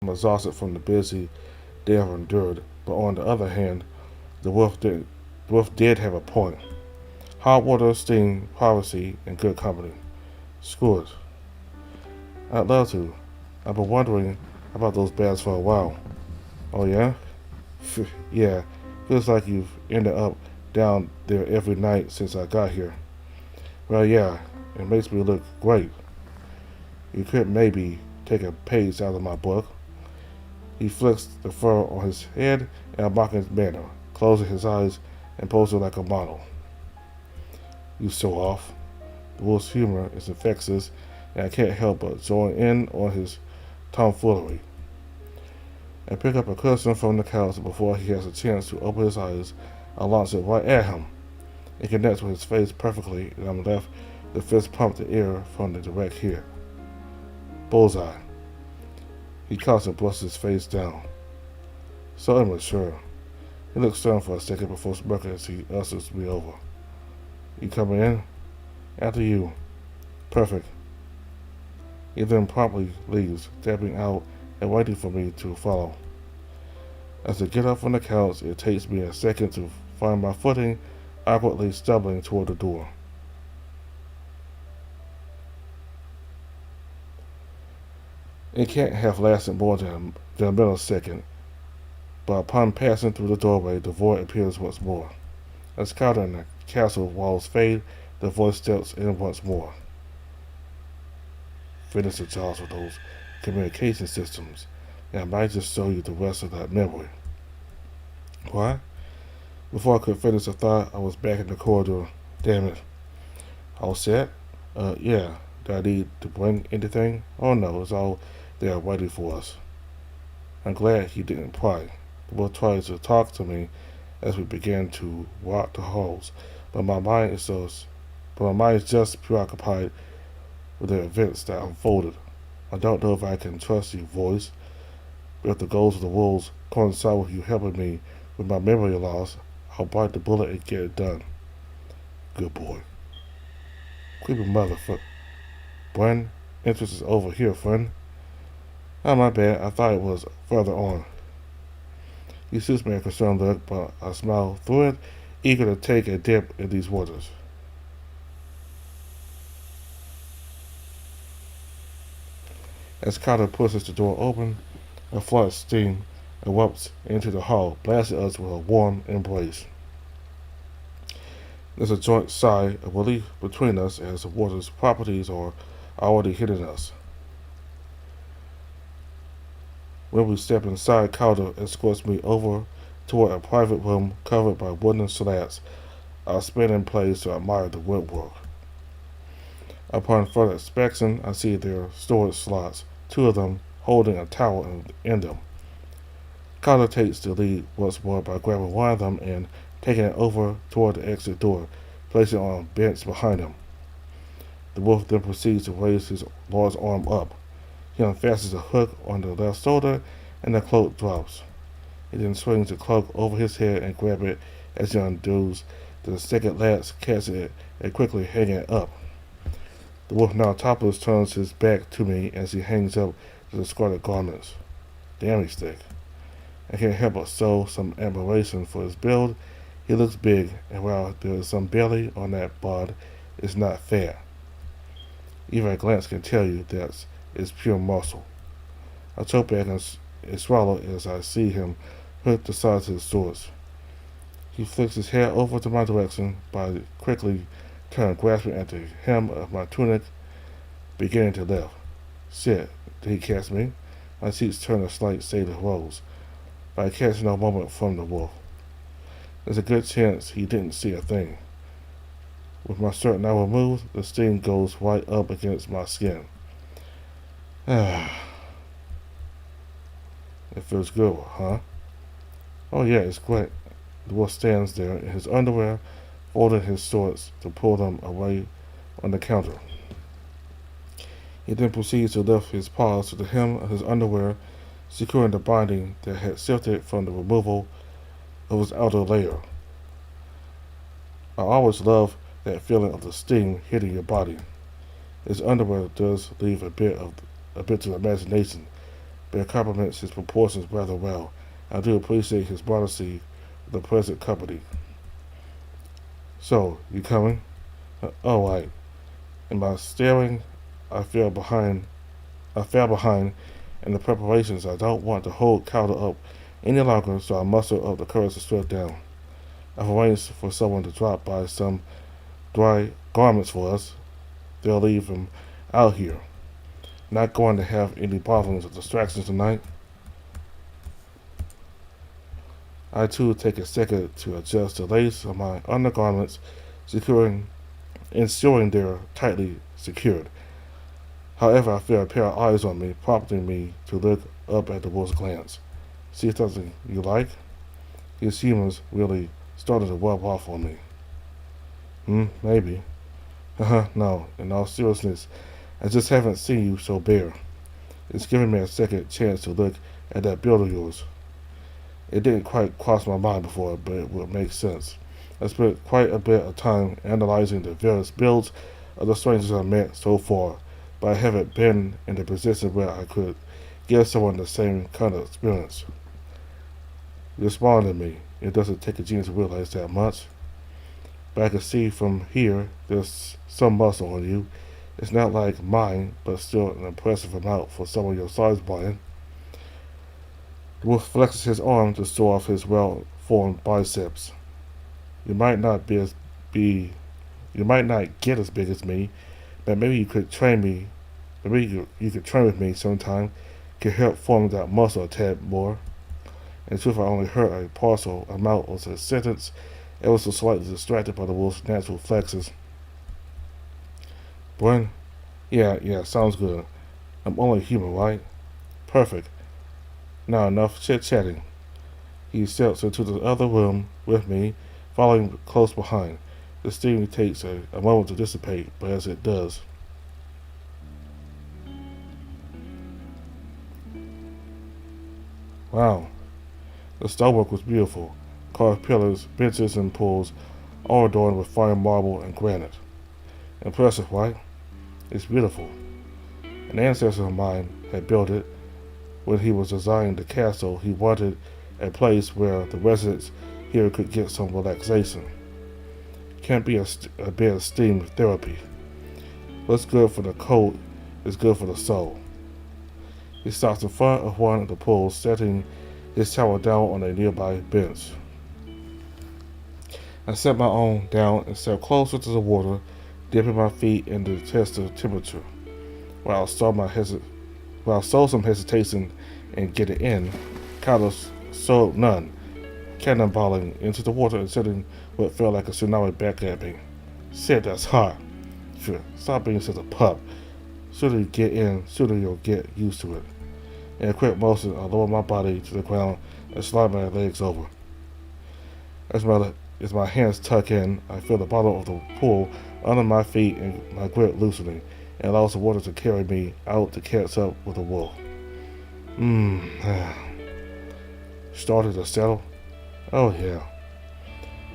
I'm exhausted from the busy day I've endured, but on the other hand, the wolf did have a point. Hot water, steam, privacy, and good company. Screw it. I'd love to. I've been wondering about those baths for a while. Oh yeah? Yeah. Feels like you've ended up down there every night since I got here. Well, yeah. It makes me look great. You could maybe take a page out of my book. He flicks the fur on his head in a mocking manner, closing his eyes and posing like a model. You so off. The wolf's humor is infectious, and I can't help but join in on his tomfoolery. I pick up a cushion from the couch before he has a chance to open his eyes. I launch it right at him. It connects with his face perfectly, and I'm left the fist pump the air from the direct hit. Bullseye. He coughs and brushes his face down. So immature. He looks stern for a second before smirking as he ushers me over. You coming in? After you. Perfect. He then promptly leaves, tapping out and waiting for me to follow. As I get up from the couch, it takes me a second to find my footing, awkwardly stumbling toward the door. It can't have lasted more than a millisecond, but upon passing through the doorway, the void appears once more. As Carter and the castle walls fade, the voice steps in once more. Finish the jobs with those communication systems, and I might just show you the rest of that memory. What? Before I could finish the thought, I was back in the corridor. Damn it. All set? Yeah. Do I need to bring anything? Oh no, it's all there waiting for us. I'm glad he didn't pry. The boy tried to talk to me as we began to walk the halls, but my mind is just preoccupied with the events that unfolded. I don't know if I can trust you, voice. But if the goals of the wolves coincide with you helping me with my memory loss, I'll bite the bullet and get it done. Good boy. Creepy motherfucker. Bren, interest is over here, friend. Oh, my bad. I thought it was further on. He shoots me a concerned look, but I smile through it, eager to take a dip in these waters. As Carter pushes the door open, a flood of steam erupts into the hall, blasting us with a warm embrace. There's a joint sigh of relief between us as the water's properties are already hitting us. When we step inside, Calder escorts me over toward a private room covered by wooden slats. I spin in place to admire the woodwork. Upon further inspection, I see there are storage slots, two of them holding a towel in them. Calder takes the lead once more by grabbing one of them and taking it over toward the exit door, placing it on a bench behind him. The wolf then proceeds to raise his large arm up. He unfastens a hook on the left shoulder, and the cloak drops. He then swings the cloak over his head and grabs it as he undoes the second latch, catching it and quickly hanging it up. The wolf now topless turns his back to me as he hangs up the discarded garments. Damn, he's thick. I can't help but show some admiration for his build. He looks big, and while there is some belly on that bod, it's not fat. Even a glance can tell you that it's pure muscle. I choke back and swallow as I see him hook the sides of his swords. He flicks his hair over to my direction by quickly turning, grasping at the hem of my tunic, beginning to lift. Shit, did he catch me? My cheeks turn a slight shade of rose, but I catch no moment from the wolf. There's a good chance he didn't see a thing. With my shirt now removed, the sting goes right up against my skin. It feels good, huh? Oh yeah, it's great. The wolf stands there in his underwear, folding his shorts to pull them away on the counter. He then proceeds to lift his paws to the hem of his underwear, securing the binding that had shifted from the removal of his outer layer. I always love that feeling of the sting hitting your body. His underwear does leave a bit to the imagination, but it complements his proportions rather well. I do appreciate his modesty with the present company. So, you coming? Oh, right. In my staring, I fell behind in the preparations. I don't want to hold Calder up any longer, so I muster up the courage to strip down. I've arranged for someone to drop by some dry garments for us. They'll leave him out here. Not going to have any botherings or distractions tonight. I too take a second to adjust the lace of my undergarments, ensuring they're tightly secured. However, I feel a pair of eyes on me, prompting me to look up at the wolf's glance. See if something you like? His humors really started to rub off on me. Maybe. No, in all seriousness, I just haven't seen you so bare. It's given me a second chance to look at that build of yours. It didn't quite cross my mind before, but it would make sense. I spent quite a bit of time analyzing the various builds of the strangers I met so far, but I haven't been in the position where I could give someone the same kind of experience. You're smaller than me. It doesn't take a genius to realize that much. But I can see from here there's some muscle on you. It's not like mine, but still an impressive amount for someone your size, Brian. The wolf flexes his arm to show off his well-formed biceps. You might not get as big as me, but maybe you could train me. Maybe you could train with me sometime. Could help form that muscle a tad more. In truth, I only heard a partial amount of the sentence, ever so slightly distracted by the wolf's natural flexes. Brian? Yeah, sounds good. I'm only human, right? Perfect. Now enough chit-chatting. He steps into the other room with me, following close behind. The steam takes a moment to dissipate, but as it does, Wow, the stonework was beautiful. Carved pillars, benches, and pools, all adorned with fine marble and granite. Impressive, right? It's beautiful. An ancestor of mine had built it. When he was designing the castle, he wanted a place where the residents here could get some relaxation. Can't be a bit of steam therapy. What's good for the coat is good for the soul. He stopped in front of one of the pools, setting his towel down on a nearby bench. I set my own down and sat closer to the water, dipping my feet in to test the temperature. While I saw some hesitation in getting in, Carlos showed none, cannonballing into the water and sending what felt like a tsunami back at me. Shit, that's hot. Sure, stop being such a pup. Sooner you get in, sooner you'll get used to it. In a quick motion, I lowered my body to the ground and slid my legs over. As my hands tuck in, I feel the bottom of the pool under my feet and my grip loosening, and allows the water to carry me out to catch up with the wolf. Started to settle? Oh yeah.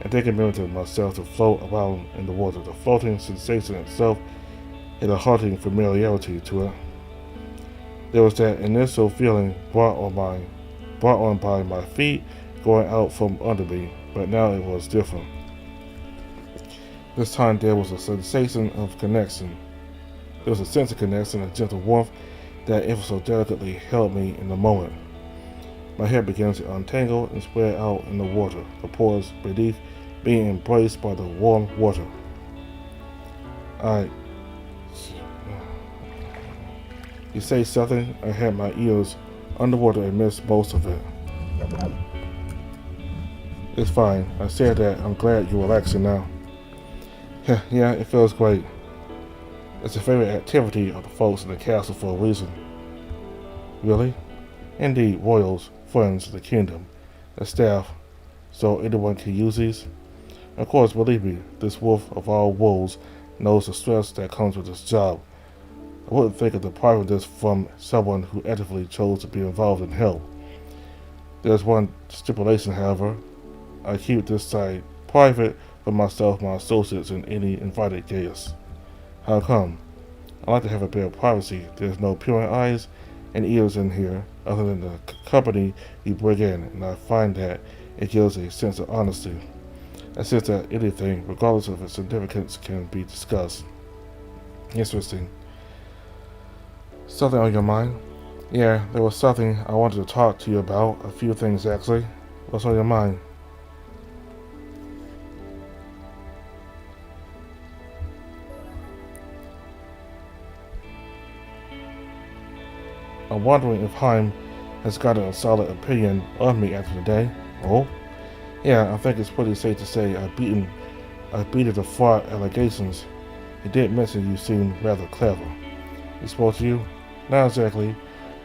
And taking a minute to myself to float around in the water, the floating sensation itself had a haunting familiarity to it. There was that initial feeling brought on by my feet going out from under me, but now it was different. This time there was a sensation of connection. There was a sense of connection, a gentle warmth that ever so delicately held me in the moment. My hair began to untangle and spread out in the water, the pores beneath being embraced by the warm water. You say something? I had my ears underwater and missed most of it. It's fine. I said that. I'm glad you're relaxing now. Yeah, it feels great. It's a favorite activity of the folks in the castle for a reason. Really? Indeed, royals, friends of the kingdom, the staff, so anyone can use these. Of course, believe me, this wolf of all wolves knows the stress that comes with this job. I wouldn't think of depriving this from someone who actively chose to be involved in help. There's one stipulation, however. I keep this side private for myself, my associates, and any invited guests. How come? I like to have a bit of privacy. There's no peering eyes and ears in here other than the company you bring in, and I find that it gives a sense of honesty. A sense that anything, regardless of its significance, can be discussed. Interesting. Something on your mind? Yeah, there was something I wanted to talk to you about. A few things, actually. What's on your mind? I'm wondering if Haim has gotten a solid opinion of me after today. Oh? Yeah, I think it's pretty safe to say I beat the fraud allegations. He did mention you seemed rather clever. He spoke to you? Not exactly.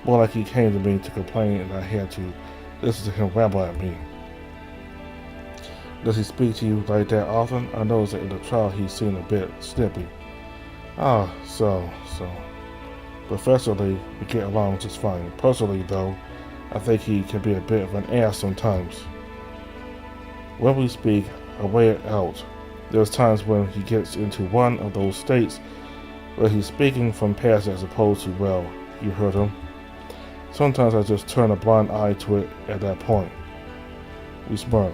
More like he came to me to complain and I had to listen to him ramble at me. Does he speak to you like that often? I noticed that in the trial he seemed a bit snippy. So. Professionally, we get along just fine. Personally, though, I think he can be a bit of an ass sometimes. When we speak, I weigh it out. There's times when he gets into one of those states where he's speaking from past as opposed to, well, you heard him. Sometimes I just turn a blind eye to it at that point. We smirk.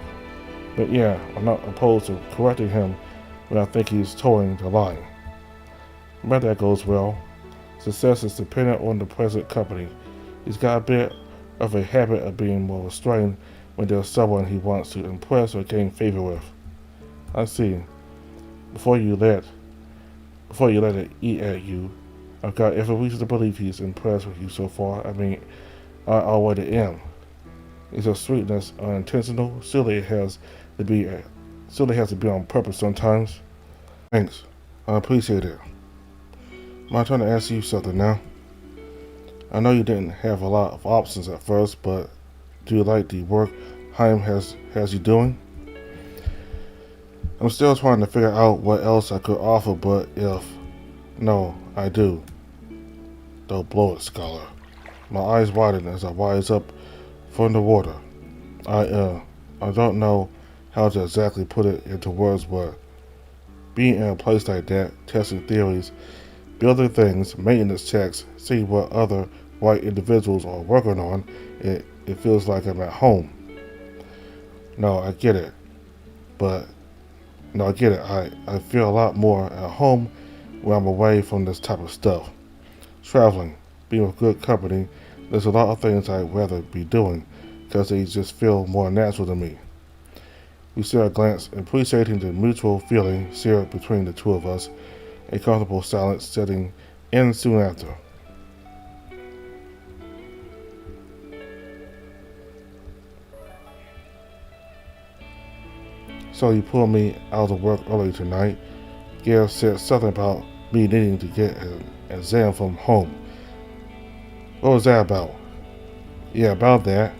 But yeah, I'm not opposed to correcting him when I think he's towing the line. But that goes well. Success is dependent on the present company. He's got a bit of a habit of being more restrained when there's someone he wants to impress or gain favor with. I see. Before you let it eat at you, I've got every reason to believe he's impressed with you so far. I mean, I already am. Is your sweetness unintentional? Surely it has to be on purpose sometimes. Thanks. I appreciate it. My turn to ask you something now. I know you didn't have a lot of options at first, but do you like the work Haim has you doing? I'm still trying to figure out what else I could offer, but no, I do. Don't blow it, Scholar. My eyes widen as I rise up from the water. I I don't know how to exactly put it into words, but being in a place like that, testing theories, building things, maintenance checks, seeing what other white individuals are working on, it feels like I'm at home. No, I get it, but no, I get it. I feel a lot more at home when I'm away from this type of stuff. Traveling, being with good company, there's a lot of things I'd rather be doing because they just feel more natural to me. We share a glance, appreciating the mutual feeling shared between the two of us, a comfortable silence setting in soon after. So you pulled me out of work early tonight. Gail said something about me needing to get an exam from home. What was that about? Yeah, about that.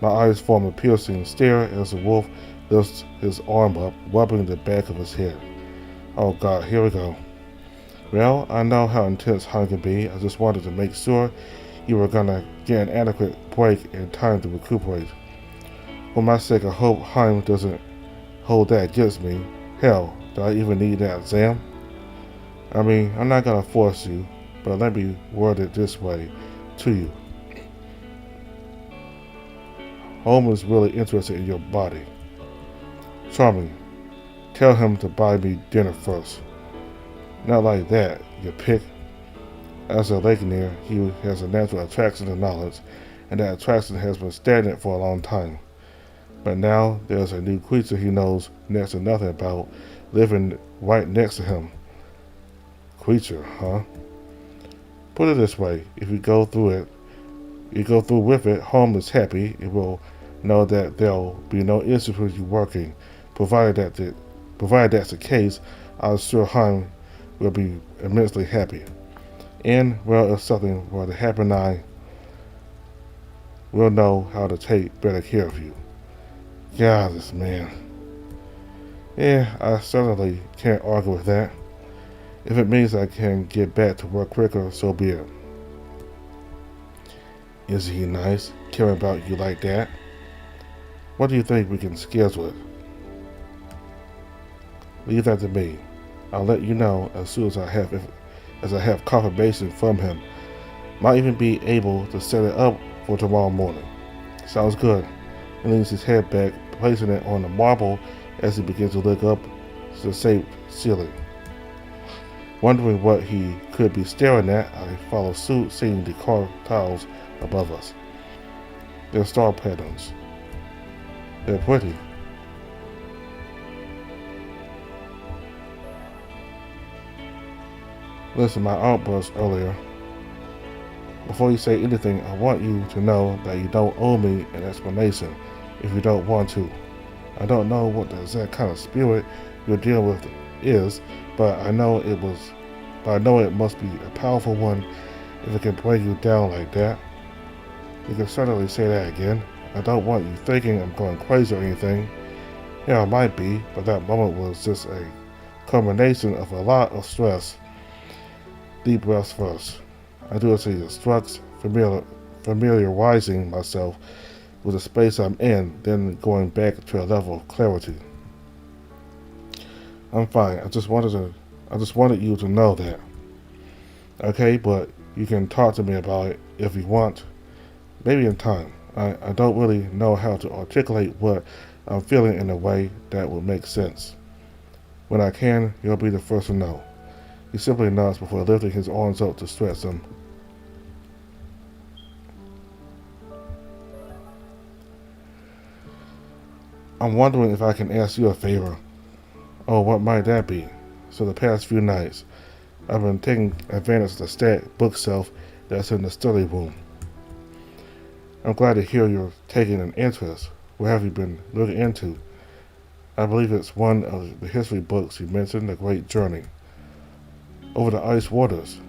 My eyes form a piercing stare as the wolf lifts his arm up, rubbing the back of his head. Oh God, here we go. Well, I know how intense Hein can be. I just wanted to make sure you were gonna get an adequate break and time to recuperate. For my sake, I hope Hein doesn't hold that against me. Hell, do I even need that exam? I mean, I'm not gonna force you, but let me word it this way to you. Home is really interested in your body. Charming. Tell him to buy me dinner first. Not like that, you pick. As a Lakeneer, he has a natural attraction to knowledge, and that attraction has been stagnant for a long time. But now there's a new creature he knows next to nothing about living right next to him. Creature, huh? Put it this way, if you go through with it, home is happy. It will know that there'll be no issues with you working. Provided that's the case, I'm sure Hein will be immensely happy. And, well, if something were to happen, I will know how to take better care of you. God, this man. Yeah, I certainly can't argue with that. If it means I can get back to work quicker, so be it. Is he nice, caring about you like that? What do you think we can schedule it? Leave that to me. I'll let you know as soon as I have confirmation from him. Might even be able to set it up for tomorrow morning. Sounds good. He leans his head back, placing it on the marble as he begins to look up to the safe ceiling. Wondering what he could be staring at, I follow suit, seeing the carved tiles above us. They're star patterns. They're pretty. Listen, my outburst earlier. Before you say anything, I want you to know that you don't owe me an explanation if you don't want to. I don't know what the exact kind of spirit you're dealing with is, but I know it must be a powerful one if it can bring you down like that. You can certainly say that again. I don't want you thinking I'm going crazy or anything. Yeah, I might be, but that moment was just a culmination of a lot of stress. Deep breaths first. I do it to instructs, familiarizing myself with the space I'm in, then going back to a level of clarity. I'm fine. I just wanted you to know that. Okay, but you can talk to me about it if you want. Maybe in time. I don't really know how to articulate what I'm feeling in a way that would make sense. When I can, you'll be the first to know. He simply nods before lifting his arms up to stretch them. I'm wondering if I can ask you a favor. Oh, what might that be? So the past few nights, I've been taking advantage of the stacked bookshelf that's in the study room. I'm glad to hear you're taking an interest. What have you been looking into? I believe it's one of the history books you mentioned, The Great Journey. Over the ice waters.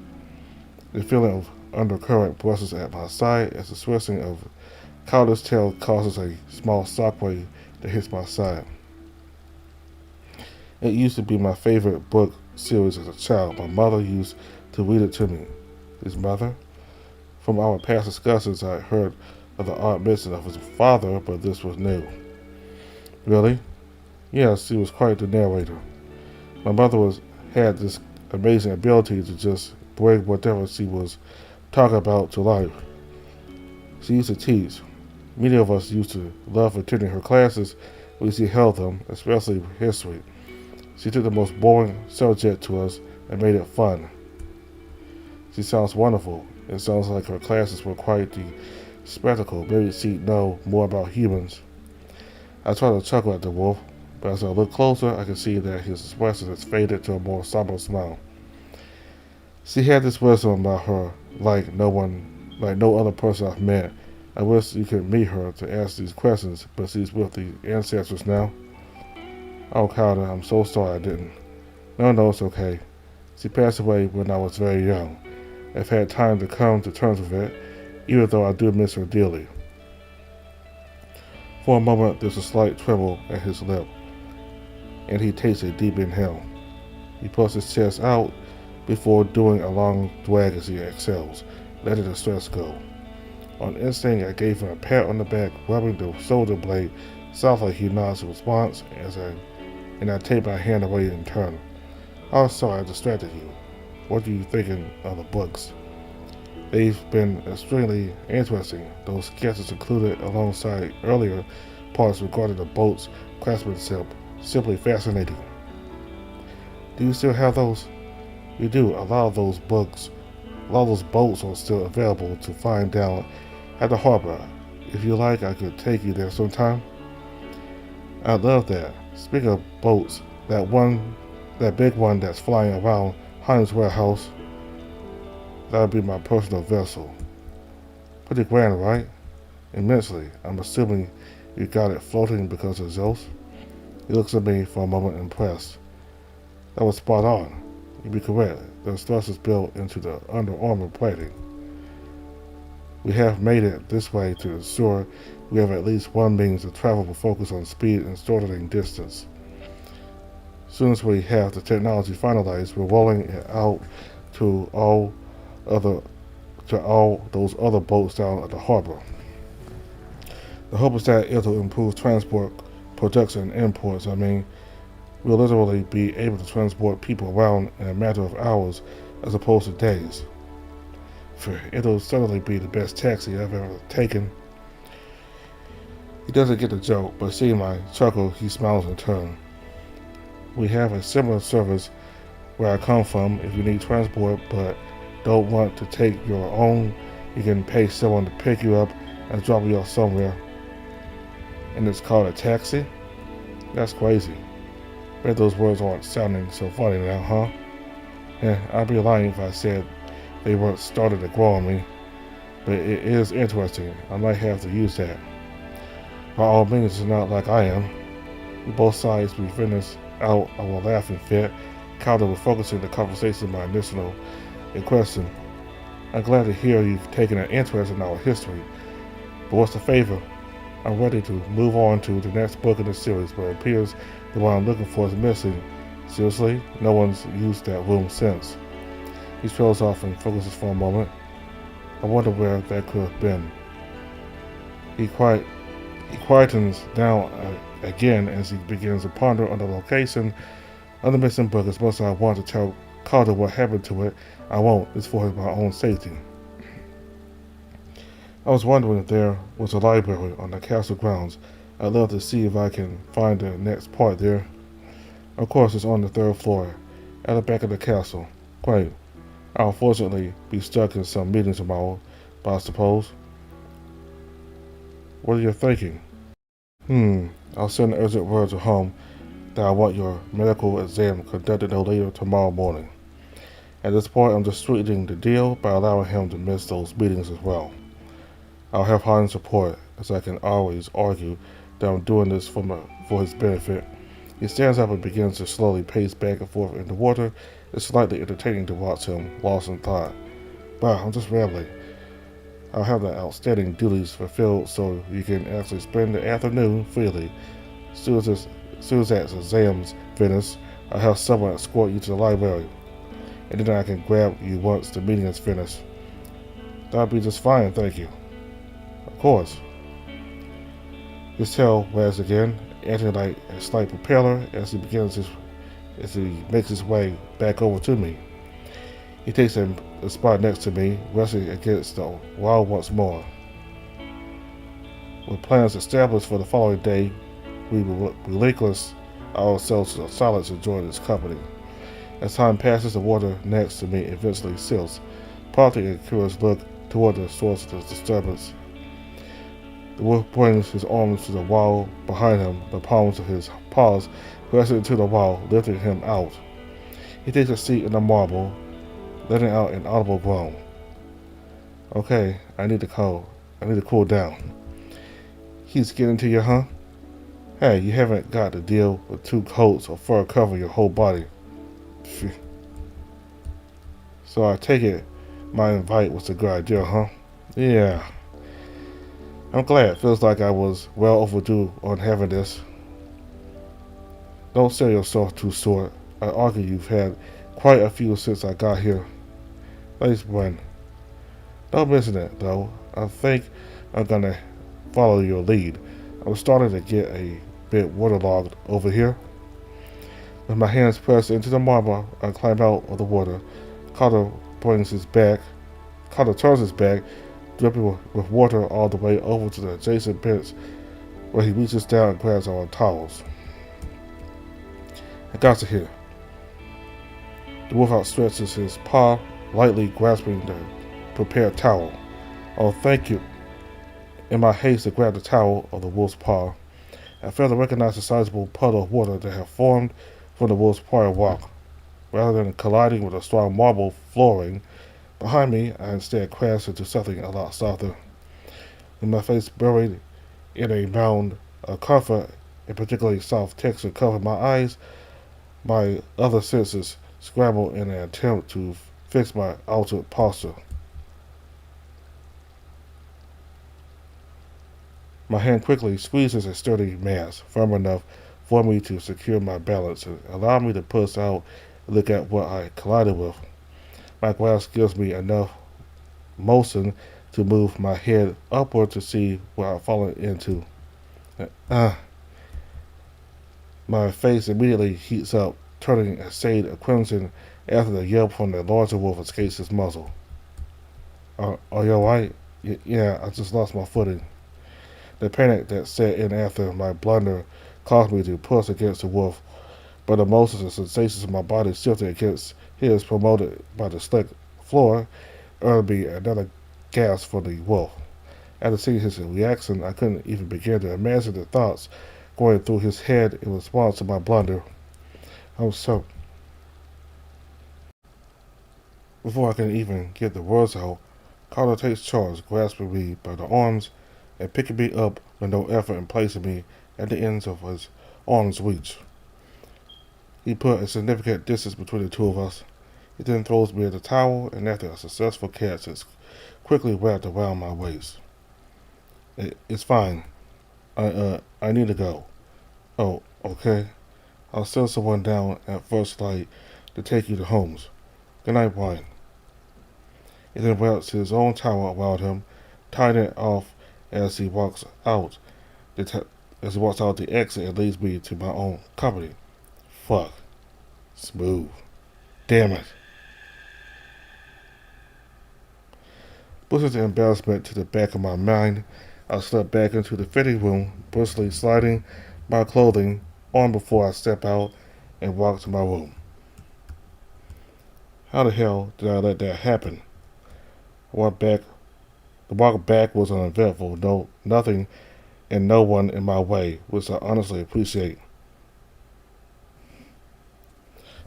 The feeling of undercurrent brushes at my side as the swishing of Cowder's tail causes a small shockwave that hits my side. It used to be my favorite book series as a child. My mother used to read it to me. His mother? From our past discussions, I heard of the odd missing of his father, but this was new. Really? Yes, he was quite the narrator. My mother had this amazing ability to just bring whatever she was talking about to life. She used to teach. Many of us used to love attending her classes when she held them, especially history. She took the most boring subject to us and made it fun. She sounds wonderful. It sounds like her classes were quite the spectacle. Maybe she'd know more about humans. I tried to chuckle at the wolf, but as I looked closer, I could see that his expression had faded to a more somber smile. She had this wisdom about her, like no other person I've met. I wish you could meet her to ask these questions, but she's with the ancestors now. Oh, Carter, I'm so sorry I didn't. No, it's okay. She passed away when I was very young. I've had time to come to terms with it, even though I do miss her dearly. For a moment, there's a slight tremble at his lip, and he takes a deep inhale. He pulls his chest out before doing a long drag as he exhales, letting the stress go. On instinct, I gave him a pat on the back, rubbing the shoulder blade. Sounds like he nods in response, and I take my hand away in turn. Oh, sorry, I distracted you. What are you thinking of the books? They've been extremely interesting. Those sketches included alongside earlier parts regarding the boat's craftsmanship, simply fascinating. Do you still have those? We do. A lot of those boats are still available to find down at the harbor. If you like, I could take you there sometime. I'd love that. Speaking of boats, that big one that's flying around Heinz Warehouse, that would be my personal vessel. Pretty grand, right? Immensely. I'm assuming you got it floating because of Zeus. He looks at me for a moment impressed. That was spot on. You'd be correct. The thrust is built into the Under Armour plating. We have made it this way to ensure we have at least one means of travel with focus on speed and shortening distance. As soon as we have the technology finalized, we're rolling it out to all those other boats down at the harbor. The hope is that it'll improve transport, production, and imports. We'll literally be able to transport people around in a matter of hours as opposed to days. It'll certainly be the best taxi I've ever taken. He doesn't get the joke, but seeing my chuckle, he smiles in turn. We have a similar service where I come from. If you need transport but don't want to take your own, you can pay someone to pick you up and drop you off somewhere. And it's called a taxi? That's crazy. Bet those words aren't sounding so funny now, huh? I'd be lying if I said they weren't starting to grow on me. But it is interesting. I might have to use that. By all means, it's not like I am. Both sides we finished out our laughing fit. Carter was focusing the conversation on my initial question. I'm glad to hear you've taken an interest in our history. But what's the favor? I'm ready to move on to the next book in the series, but it appears the one I'm looking for is missing. Seriously? No one's used that room since. He trails off and focuses for a moment. I wonder where that could have been. He quietens down again as he begins to ponder on the location of the missing book. As much as I want to tell Carter what happened to it, I won't. It's for my own safety. I was wondering if there was a library on the castle grounds. I'd love to see if I can find the next part there. Of course, it's on the 3rd floor, at the back of the castle. Great. I'll fortunately be stuck in some meeting tomorrow, but I suppose. What are you thinking? I'll send an urgent word to home that I want your medical exam conducted no later tomorrow morning. At this point, I'm just sweetening the deal by allowing him to miss those meetings as well. I'll have Hans support, as I can always argue that I'm doing this for his benefit. He stands up and begins to slowly pace back and forth in the water. It's slightly entertaining to watch him lost in thought. Wow, I'm just rambling. I'll have the outstanding duties fulfilled so you can actually spend the afternoon freely. Susan's exams finished, I'll have someone escort you to the library, and then I can grab you once the meeting is finished. That'll be just fine, thank you. Of course. His tail wags again, acting like a slight propeller as he makes his way back over to me. He takes a spot next to me, resting against the wall once more. With plans established for the following day, we relinquish ourselves to silence and join his company. As time passes, the water next to me eventually silts, prompting a curious look toward the source of the disturbance. The wolf brings his arms to the wall behind him, the palms of his paws pressing into the wall, lifting him out. He takes a seat in the marble, letting out an audible groan. Okay, I need to cool down. He's getting to you, huh? Hey, you haven't got to deal with 2 coats of fur covering your whole body. Phew. So I take it my invite was a good idea, huh? Yeah. I'm glad. Feels like I was well overdue on having this. Don't sell yourself too short. I argue you've had quite a few since I got here. Thanks, one. Don't mention it, though. I think I'm gonna follow your lead. I'm starting to get a bit waterlogged over here. With my hands pressed into the marble, I climb out of the water. Carter turns his back, dripping with water all the way over to the adjacent bench, where he reaches down and grabs our towels. I got to here. The wolf outstretches his paw, lightly grasping the prepared towel. Oh, thank you. In my haste to grab the towel of the wolf's paw, I failed to recognize the sizable puddle of water that had formed from the wolf's prior walk. Rather than colliding with the strong marble flooring behind me, I instead crashed into something a lot softer. With my face buried in a mound of comfort, a particularly soft texture covered my eyes, my other senses scrambled in an attempt to fix my altered posture. My hand quickly squeezes a sturdy mass, firm enough for me to secure my balance and allow me to push out and look at what I collided with. My grasp gives me enough motion to move my head upward to see what I've fallen into. My face immediately heats up, turning a shade of crimson after the yelp from the larger wolf escapes his muzzle. Are you alright? Yeah, I just lost my footing. The panic that set in after my blunder caused me to push against the wolf, but the motions and sensations of my body shifted against his, promoted by the slick floor, earned me another gasp for the wolf. After seeing his reaction, I couldn't even begin to imagine the thoughts going through his head in response to my blunder. Before I can even get the words out, Carter takes charge, grasping me by the arms and picking me up with no effort and placing me at the ends of his arm's reach. He put a significant distance between the two of us. He then throws me the towel, and after a successful catch, it's quickly wrapped around my waist. It's fine. I need to go. Oh, okay. I'll send someone down at first light to take you to Holmes. Good night, Brian. He then wraps his own towel around him, tying it off as he walks out the exit and leads me to my own company. Fuck. Smooth. Damn it. Pushing the embarrassment to the back of my mind, I slip back into the fitting room, briskly sliding my clothing on before I step out and walk to my room. How the hell did I let that happen? The walk back was uneventful, nothing and no one in my way, which I honestly appreciate.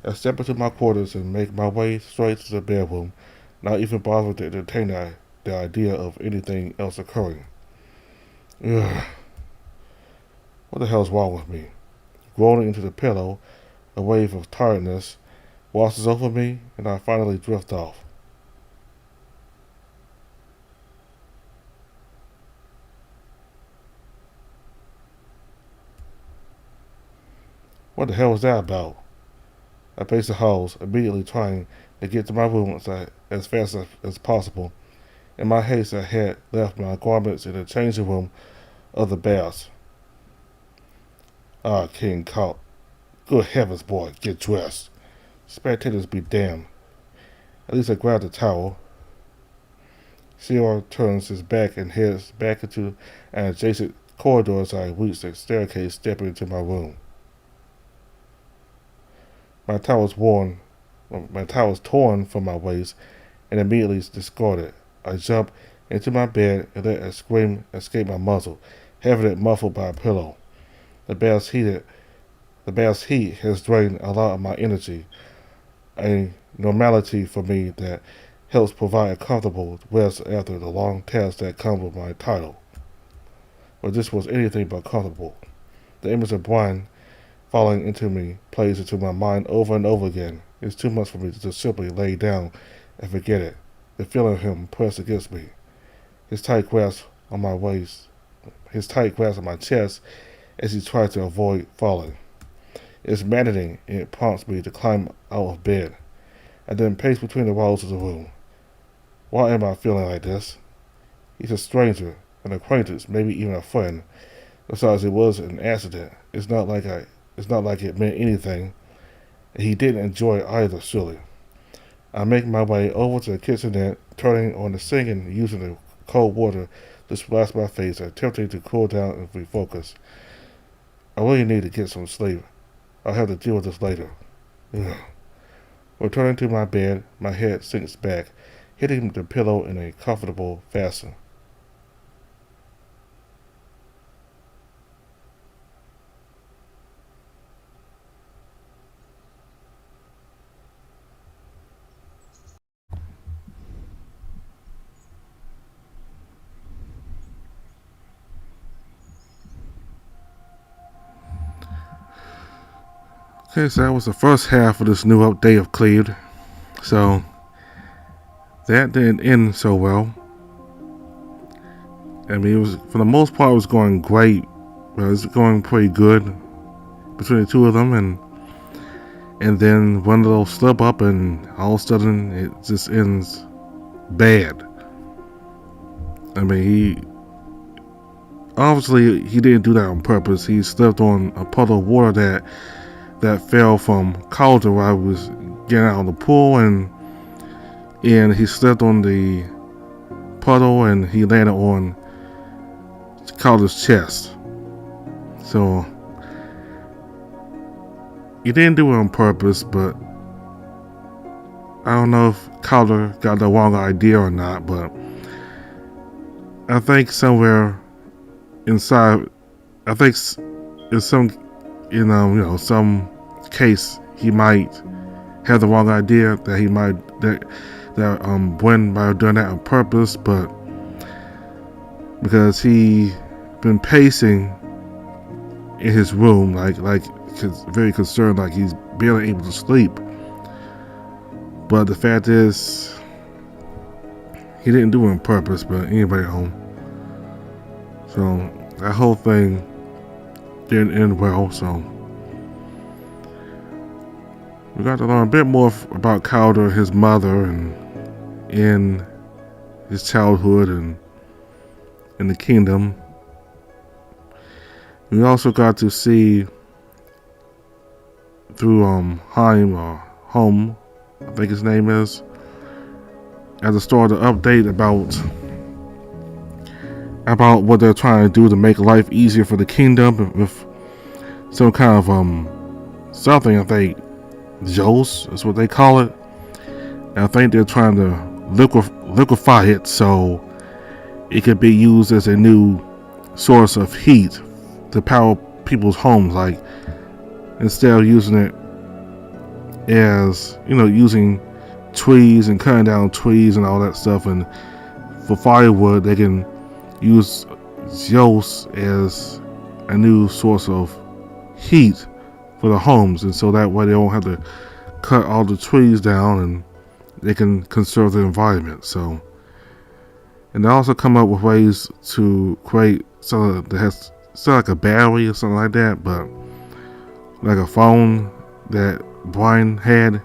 I step into my quarters and make my way straight to the bedroom, not even bothering to entertain the idea of anything else occurring. Ugh. What the hell's wrong with me? Rolling into the pillow, a wave of tiredness washes over me, and I finally drift off. What the hell was that about? I paced the halls, immediately trying to get to my room as fast as possible. In my haste, I had left my garments in the changing room of the baths. Ah, King caught. Good heavens, boy, get dressed. Spectators be damned. At least I grabbed a towel. Seymour turns his back and heads back into an adjacent corridor as I reach the staircase, stepping into my room. My towel was torn from my waist and immediately discarded. I jump into my bed and let a scream escape my muzzle, having it muffled by a pillow. The bath's heat has drained a lot of my energy, a normality for me that helps provide a comfortable rest after the long task that comes with my title. But this was anything but comfortable. The image of Brian falling into me plays into my mind over and over again. It's too much for me to just simply lay down and forget it. The feeling of him pressed against me, his tight grasp on my waist, his tight grasp on my chest as he tried to avoid falling. It's maddening, and it prompts me to climb out of bed and then pace between the walls of the room. Why am I feeling like this? He's a stranger, an acquaintance, maybe even a friend. Besides, it was an accident. It's not like it meant anything, and he didn't enjoy it either, surely. I make my way over to the kitchenette, turning on the sink and using the cold water to splash my face, attempting to cool down and refocus. I really need to get some sleep. I'll have to deal with this later. Returning to my bed, my head sinks back, hitting the pillow in a comfortable fashion. Okay, so that was the first half of this new update of Cleaved. So that didn't end so well. I mean, it was, for the most part, it was going great. It was going pretty good between the two of them, and then one of those slip up, and all of a sudden it just ends bad. I mean, he didn't do that on purpose. He slipped on a puddle of water that fell from Calder while I was getting out of the pool, and he slipped on the puddle and he landed on Calder's chest. So he didn't do it on purpose, but I don't know if Calder got the wrong idea or not, but I think somewhere inside, I think in some some case he might have the wrong idea, that he might Gwen might have done that on purpose, but because he been pacing in his room like very concerned, like he's barely able to sleep. But the fact is, he didn't do it on purpose. But anybody home, so that whole thing didn't end well. So we got to learn a bit more about Calder, his mother, and in his childhood and in the kingdom. We also got to see through Home, I think his name is, at the start of the update about what they're trying to do to make life easier for the kingdom with some kind of something, I think Jos is what they call it. And I think they're trying to liquefy it so it could be used as a new source of heat to power people's homes. Like, instead of using it as, using trees and cutting down trees and all that stuff, and for firewood, they can use Jos as a new source of heat for the homes, and so that way they don't have to cut all the trees down and they can conserve the environment. So, and they also come up with ways to create something that has like a battery or something like that, but like a phone that Brian had.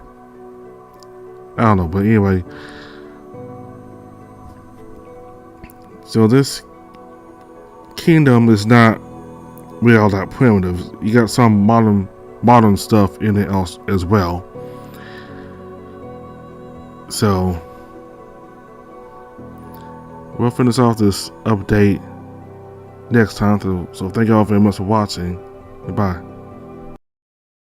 I don't know, but anyway, So this kingdom is not really all that primitive. You got some modern stuff in it as well. So we'll finish off this update next time. So thank you all very much for watching. Goodbye.